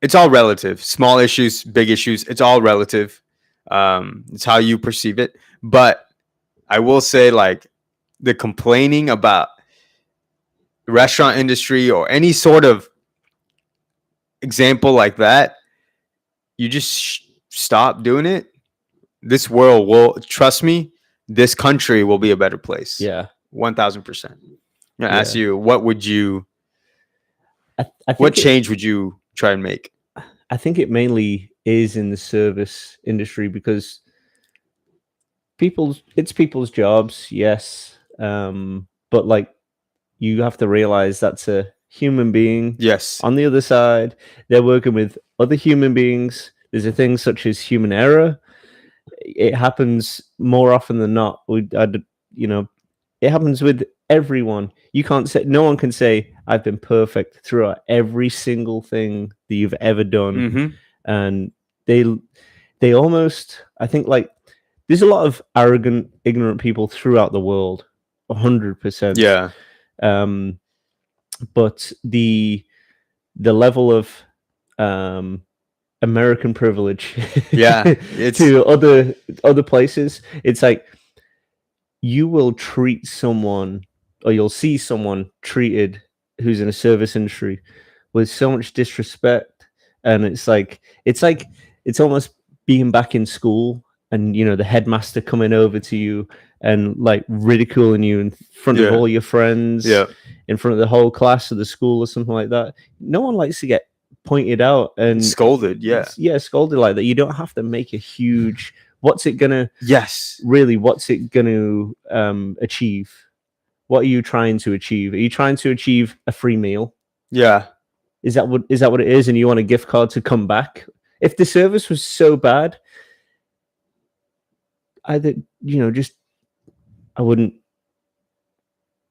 it's all relative. Small issues, big issues, it's all relative. It's how you perceive it. But I will say, like, the complaining about the restaurant industry or any sort of example like that, you just stop doing it. This world will, trust me, this country will be a better place. Yeah. 1,000%. I'm going to ask you, what would you, I think what change would you try and make? I think it mainly is in the service industry, because it's people's jobs, yes. But like, you have to realize that's a human being. Yes. On the other side, they're working with other human beings. There's a thing such as human error. It happens more often than not. It happens with everyone. You can't say, no one can say, I've been perfect throughout every single thing that you've ever done. And they almost, I think, like, there's a lot of arrogant, ignorant people throughout the world, 100%. Yeah. But the level of American privilege. Yeah, it's to other places. It's like you will treat someone, or you'll see someone treated who's in a service industry with so much disrespect, and it's almost being back in school, and the headmaster coming over to you and like ridiculing you in front of Yeah. all your friends, yeah, in front of the whole class of the school or something like that. No one likes to get pointed out and scolded. Yeah, scolded like that. You don't have to make a huge what's it gonna yes, achieve. What are you trying to achieve? Are you trying to achieve a free meal? yeah, Is that what it is? And you want a gift card to come back? If the service was so bad, I wouldn't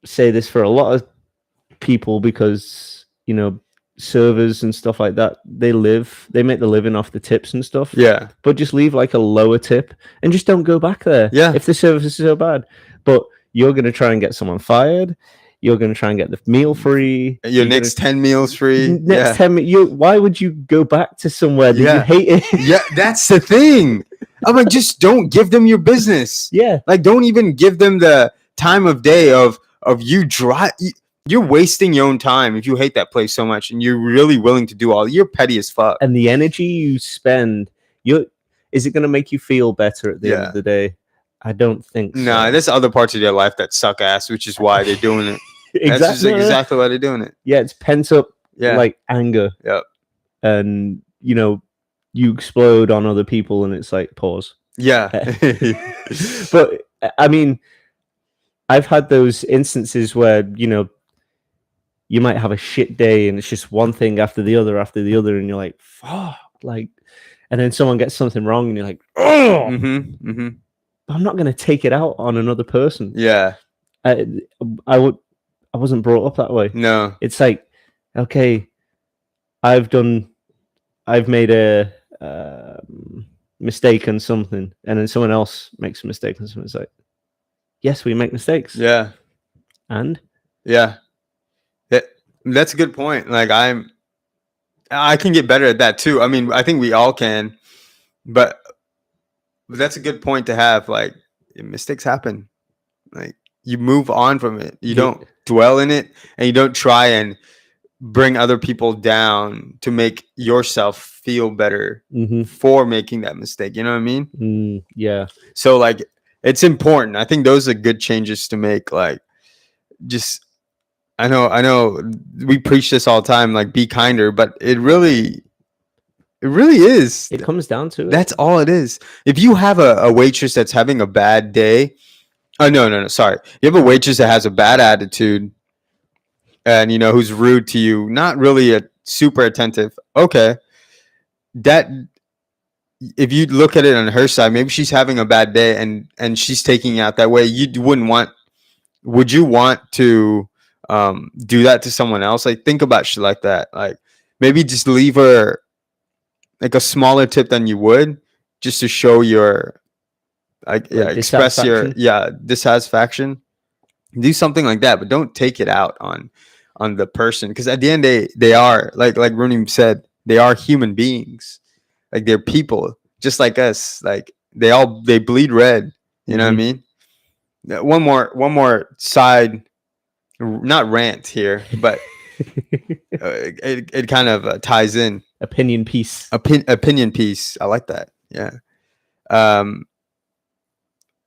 say this for a lot of people, because servers and stuff like that, they make the living off the tips and stuff. yeah, But just leave like a lower tip and just don't go back there. Yeah. If the service is so bad, but you're going to try and get someone fired. You're going to try and get the meal free. Your next 10 meals free. Next 10 why would you go back to somewhere that you hate it? Yeah, that's the thing. I'm like, just don't give them your business. Yeah. Like, don't even give them the time of day of you drive. You're wasting your own time if you hate that place so much and you're really willing to do all. You're petty as fuck. And the energy you spend, is it going to make you feel better at the end of the day? I don't think so. Nah, there's other parts of their life that suck ass, which is why they're doing it. Exactly. That's just exactly why they're doing it. Yeah, it's pent up like anger. Yep. And you explode on other people and it's like pause. Yeah. But I mean, I've had those instances where, you might have a shit day and it's just one thing after the other, and you're like, fuck, like, and then someone gets something wrong and you're like, oh, I'm not going to take it out on another person. Yeah. I wasn't brought up that way. No. It's like, okay, I've made a mistake on something, and then someone else makes a mistake on something. It's like, yes, we make mistakes. Yeah. And yeah. That's a good point. Like I can get better at that too. I mean, I think we all can, but that's a good point to have. Like, mistakes happen. Like, you move on from it. You don't dwell in it, and you don't try and bring other people down to make yourself feel better for making that mistake. You know what I mean? Yeah. So like, it's important. I think those are good changes to make. Like, just, I know we preach this all the time, like, be kinder, but it really is. It comes down to it. That's all it is. If you have a waitress that's having a bad day, no, sorry. You have a waitress that has a bad attitude and, who's rude to you, not really super attentive. Okay. That, if you look at it on her side, maybe she's having a bad day and she's taking it out that way. Would you want to do that to someone else? Like, think about shit like that. Like, maybe just leave her like a smaller tip than you would, just to show your express your dissatisfaction. Do something like that, but don't take it out on the person, because at the end they are like Rooney said, they are human beings. Like, they're people just like us. Like, they bleed red. You know what I mean? One more side, not rant here, but it kind of ties in. Opinion piece. Opinion piece. I like that. Yeah.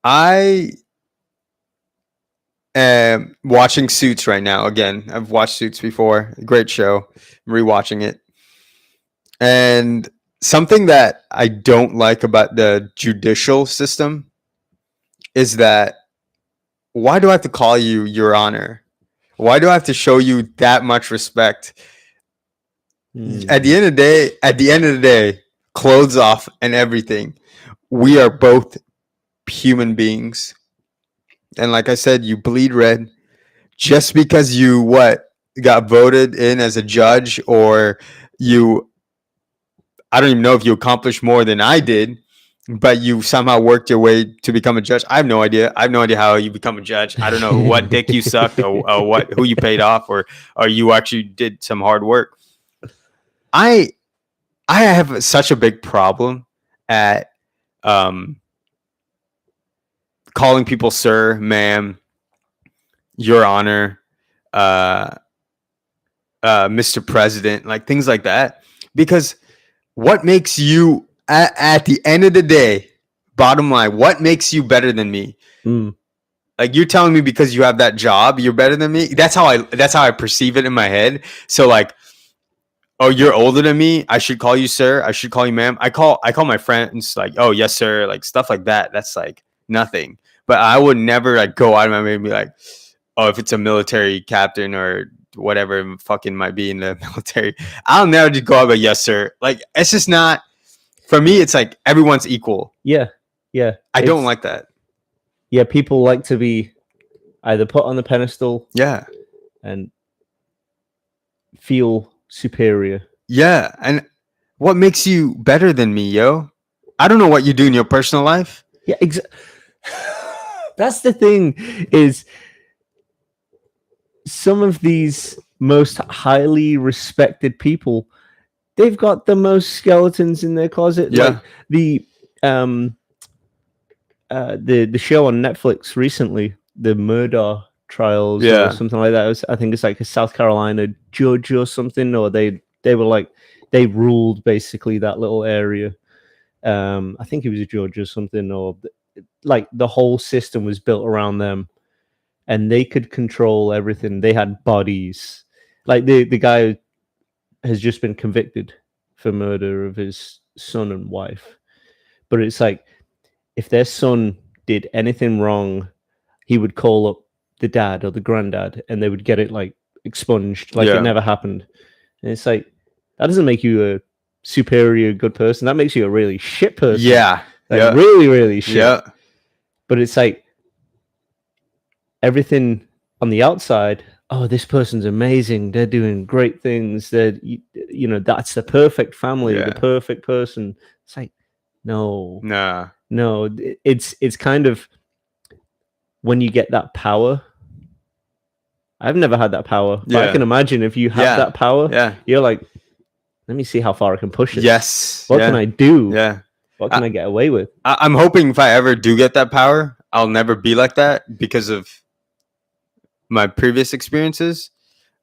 I am watching Suits right now. Again, I've watched Suits before. Great show. I'm rewatching it. And something that I don't like about the judicial system is that, why do I have to call you Your Honor? Why do I have to show you that much respect? At the end of the day, clothes off and everything, we are both human beings. And like I said, you bleed red. Just because you got voted in as a judge, or I don't even know if you accomplished more than I did, but you somehow worked your way to become a judge. I have no idea. How you become a judge. I don't know what dick you sucked, or who you paid off, or you actually did some hard work. I I have such a big problem at calling people sir, ma'am, your honor, Mr. President, like things like that. Because what makes you at the end of the day, bottom line, what makes you better than me? Mm. Like you're telling me because you have that job, you're better than me. That's how I perceive it in my head. So like, oh, you're older than me. I should call you sir. I should call you ma'am. I call my friends like, oh yes sir, like stuff like that. That's like nothing. But I would never like go out of my way and be like, oh, if it's a military captain or whatever it fucking might be in the military, I'll never just go out like yes sir. Like it's just not for me. It's like everyone's equal. Yeah. I don't like that. Yeah, people like to be either put on the pedestal, Yeah, and feel superior. yeah. And what makes you better than me, yo? I don't know what you do in your personal life. Yeah, that's the thing, is some of these most highly respected people, they've got the most skeletons in their closet. Yeah. Like the show on Netflix recently, the Murder Trials, Yeah. or something like that. I think it's like a South Carolina judge or something, or they were like, they ruled basically that little area. I think he was a judge or something, or like the whole system was built around them, and they could control everything. They had bodies. Like the guy has just been convicted for murder of his son and wife, but it's like, if their son did anything wrong, he would call up the dad or the granddad, and they would get it like expunged, like Yeah. it never happened. And it's like, that doesn't make you a superior good person. That makes you a really shit person. Yeah. Like, Yeah. really, really shit. Yeah. But it's like everything on the outside. Oh, this person's amazing. They're doing great things. They're, you know, that's the perfect family, Yeah. the perfect person. It's like, no. Nah. No, it's kind of, when you get that power. I've never had that power, but I Yeah. can imagine if you have Yeah. that power, Yeah. you're like, let me see how far I can push it. Yes. What yeah. can I do? Yeah. What can I get away with? I'm hoping if I ever do get that power, I'll never be like that because of my previous experiences.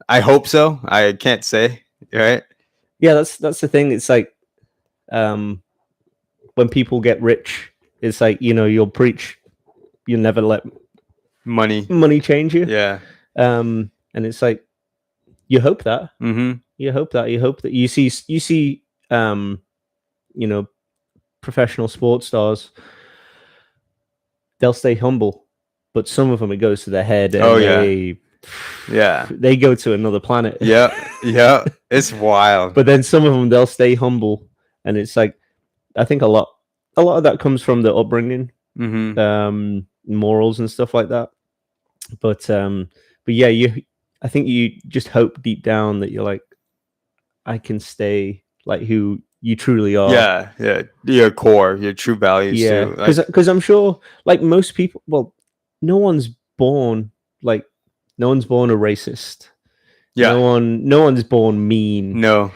I hope so. I can't say, right? Yeah, that's the thing. It's like, when people get rich, it's like, you know, you'll preach, you never let money change you. Yeah. And it's like, you hope that. Mm-hmm. You hope that you see you know, professional sports stars, they'll stay humble, but some of them, it goes to their head, and Yeah. they go to another planet. Yeah. Yeah. It's wild. But then some of them, they'll stay humble, and it's like, I think a lot of that comes from the upbringing, Mm-hmm. morals and stuff like that. But yeah, I think you just hope deep down that you're like, I can stay like who you truly are. Yeah. Yeah. Your core, your true values. Yeah, too. Like, because I'm sure, like most people, well, no one's born a racist. yeah. No one's born mean. No.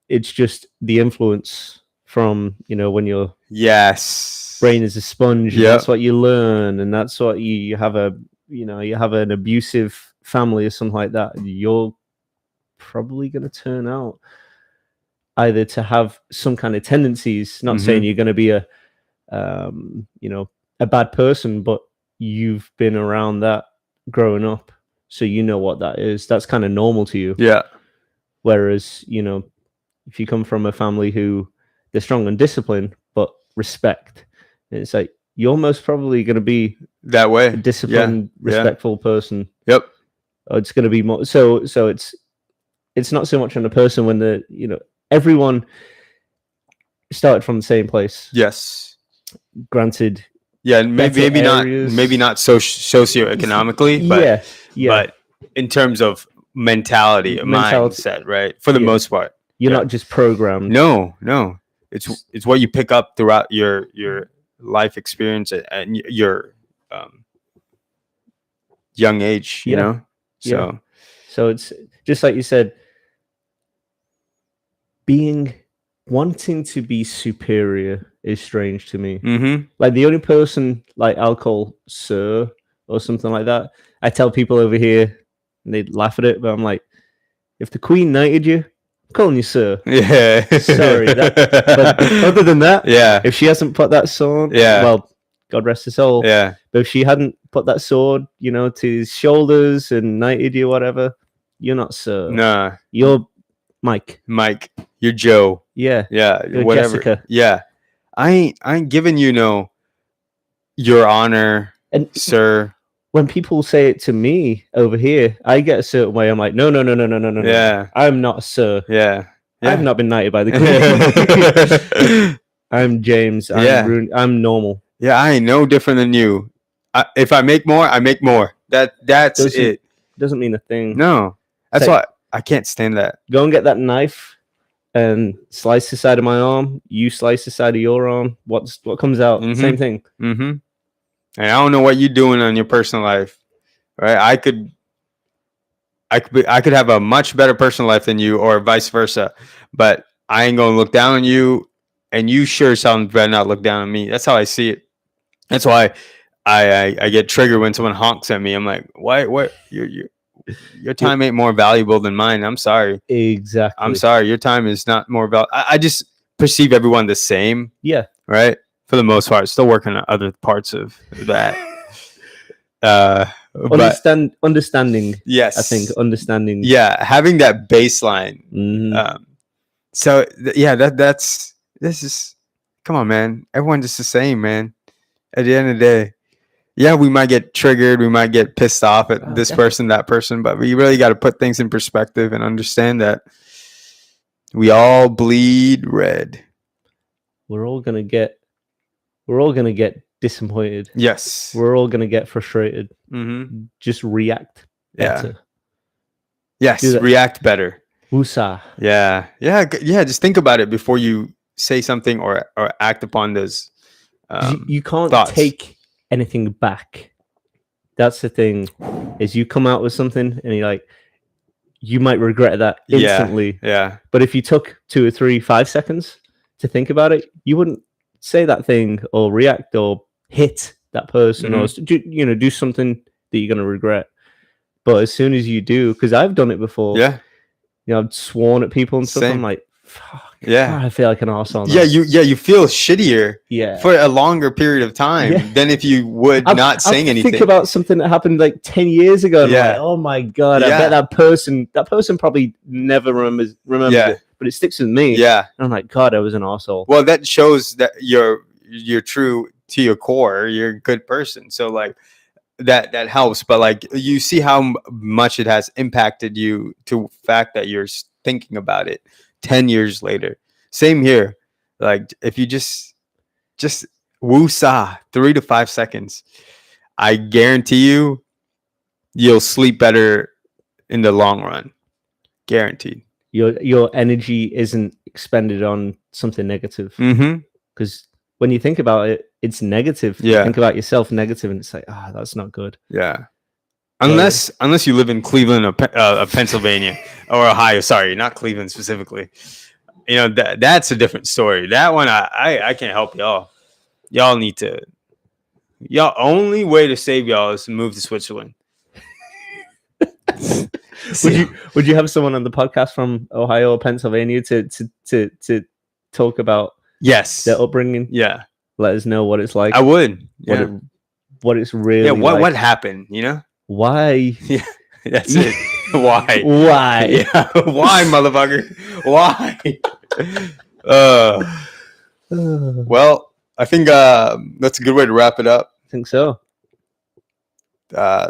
It's just the influence from, you know, when your Yes. brain is a sponge, and Yeah. that's what you learn, and that's what you have you have an abusive family or something like that, you're probably going to turn out either to have some kind of tendencies, not saying you're going to be a a bad person, but you've been around that growing up, so you know what that is. That's kind of normal to you. Yeah. Whereas, you know, if you come from a family who they're strong on discipline but respect, it's like, you're most probably going to be That way. a disciplined, respectful person. Yep. It's going to be more so it's not so much on the person when everyone started from the same place. Yes. Granted, Yeah, maybe areas. not socioeconomically, but but in terms of mentality, mindset, right? For the most part, you're not just programmed. No, it's what you pick up throughout your life experience and your young age, you know. So it's just like you said. wanting to be superior is strange to me. Mm-hmm. Like the only person like I'll call sir or something like that. I tell people over here and they laugh at it, but I'm like, if the Queen knighted you, I'm calling you sir. Yeah. Sorry, but other than that, Yeah. if she hasn't put that sword, Yeah. well, God rest her soul. Yeah. But if she hadn't put that sword, to his shoulders and knighted you, whatever, you're not sir. Nah. You're Mike. Mike, you're Joe. Yeah. Yeah. You're Whatever. Jessica. Yeah. I ain't giving your honor, And sir. when people say it to me over here, I get a certain way. I'm like, no. Yeah. I'm not a sir. Yeah. I've not been knighted by the Queen. I'm James. I'm normal. Yeah, I ain't no different than you. If I make more, I make more. That's it. Doesn't mean a thing. No, that's Say- why I can't stand that. Go and get that knife and slice the side of my arm. You slice the side of your arm. What comes out? Mhm. Same thing. Mm-hmm. And I don't know what you're doing on your personal life, right? I could have a much better personal life than you, or vice versa. But I ain't gonna look down on you, and you sure sound better not look down on me. That's how I see it. That's why I get triggered when someone honks at me. I'm like, why? What? Your time ain't more valuable than mine. I'm sorry. Exactly. I'm sorry. Your time is not more valuable. I just perceive everyone the same. Yeah. Right. For the most part, still working on other parts of that. But Understanding. yes, I think understanding. Yeah, having that baseline. Mhm. This is. Come on, man. Everyone's just the same, man. At the end of the day, yeah, we might get triggered, we might get pissed off at this person, that person, but we really got to put things in perspective and understand that we all bleed red. We're all gonna get disappointed. Yes. We're all gonna get frustrated. Mm-hmm. Just react Yeah. better. Yes. Do that. React better. Woosah. Yeah. Yeah. Yeah. Just think about it before you say something or act upon those. You can't thoughts. take anything back. That's the thing. Is you come out with something and you might regret that instantly. Yeah. But if you took 2 or 3, 5 seconds to think about it, you wouldn't say that thing or react or hit that person or do something that you're going to regret. But as soon as you do, because I've done it before. Yeah. I've sworn at people and stuff. Same. I'm like, fuck. Yeah. I feel like an arsehole now. Yeah. You feel shittier. Yeah. For a longer period of time than if you would not saying anything. Think about something that happened like 10 years ago. And I'm like, oh my God, I bet that person probably never remembers it, but it sticks with me. Yeah. And I'm like, God, I was an arsehole. Well, that shows that you're true to your core. You're a good person. So like that helps. But like you see how much it has impacted you to the fact that you're thinking about it 10 years later. Same here. Like if you just woosah 3 to 5 seconds, I guarantee you'll sleep better in the long run. Guaranteed. Your energy isn't expended on something negative. Mm-hmm. Because when you think about it, it's negative. Yeah. You think about yourself negative, and it's like, that's not good. Yeah. Unless you live in Cleveland or Pennsylvania or Ohio. Sorry, not Cleveland specifically. That's a different story. That one I can't help y'all. Y'all need to. Y'all only way to save y'all is to move to Switzerland. Would you have someone on the podcast from Ohio or Pennsylvania to talk about their upbringing? Yeah. Let us know what it's like. I would. Yeah. What it's really like. What happened, Why? Yeah. That's it. Why? Why? Yeah. Why, motherfucker? Why? Well, I think that's a good way to wrap it up. I think so.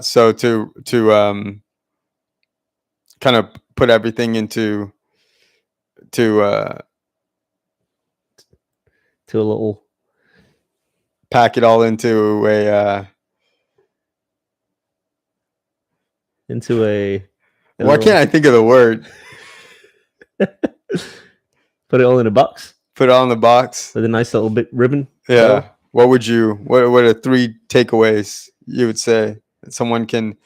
So to kind of put everything into a little, pack it all into why can't I think of the word? Put it all in a box. Put it all in the box with a nice little bit ribbon. Yeah. What are 3 takeaways you would say that someone can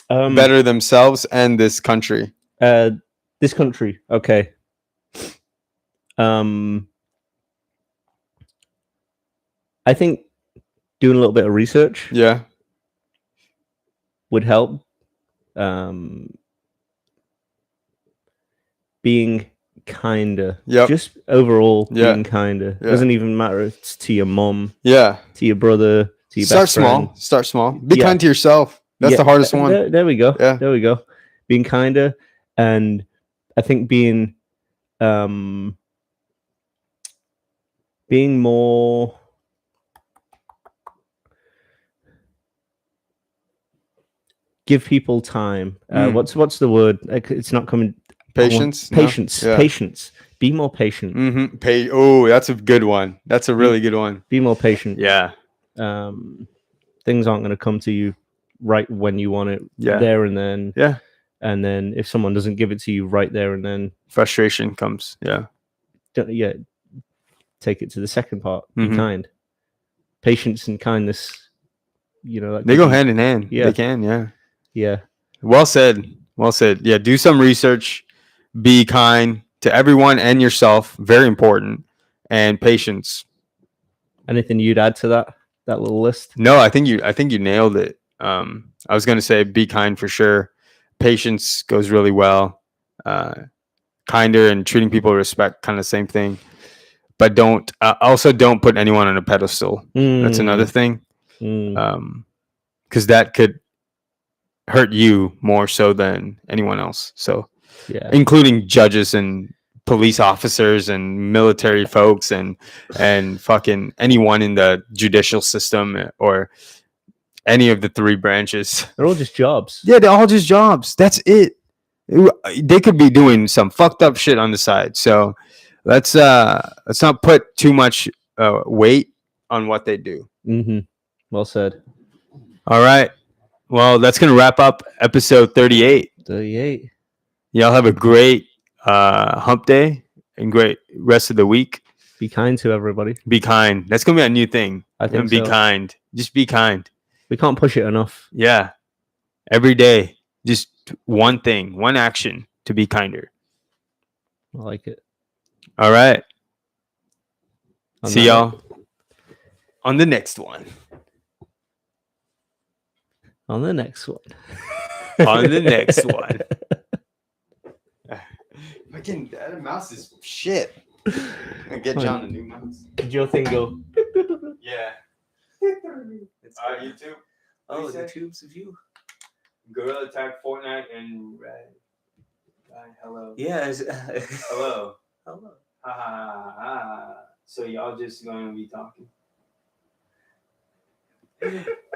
better themselves and this country? This country. Okay. I think doing a little bit of research Yeah. would help. Being kinder. Yep. Just overall Yeah. being kinder. Yeah. Doesn't even matter if it's to your mom, Yeah. to your brother, to your Start best friend. small. Start small. Be Yeah. kind to yourself. That's the hardest one. There we go. Yeah. There we go. Being kinder, and I think being more give people time. What's the word? Like, it's not coming. Patience. Patience. No? Yeah. Patience. Be more patient. Mm-hmm. Oh, that's a good one. That's a really good one. Be more patient. Yeah. Things aren't going to come to you right when you want it. Yeah. There and then. Yeah. And then if someone doesn't give it to you right there and then, frustration comes. Yeah. Take it to the second part. Mhm. Be kind. Patience and kindness, you know, They go hand in hand. Yeah. They can. Yeah. Yeah. Well said. Well said. Yeah. Do some research. Be kind to everyone and yourself. Very important. And patience. Anything you'd add to that little list? No, I think you nailed it. I was going to say be kind for sure. Patience goes really well. Kinder and treating people with respect, kind of same thing. But don't put anyone on a pedestal. That's another thing. Because that could hurt you more so than anyone else. So, yeah, including judges and police officers and military folks and fucking anyone in the judicial system or any of the three branches. They're all just jobs. Yeah, they're all just jobs. That's it. They could be doing some fucked up shit on the side. So let's not put too much weight on what they do. Mm-hmm. Well said. All right. Well, that's gonna wrap up episode 38. 38. Y'all have a great hump day and great rest of the week. Be kind to everybody. Be kind. That's gonna be a new thing. I think be so. kind. Just be kind. We can't push it enough. Yeah. Every day, just one thing, one action to be kinder. I like it. All right. See y'all note. on the next one. On the next one. On the next one. Fucking that mouse is shit. I get John a new mouse. Did your thing go? Yeah. YouTube. Oh, the tubes of you. Gorilla Tag, Fortnite, and Red. Hello. Yeah. Hello. Hello. Ha ha ha. So y'all just going to be talking?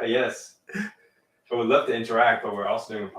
Yes. I would love to interact, but we're also doing a podcast.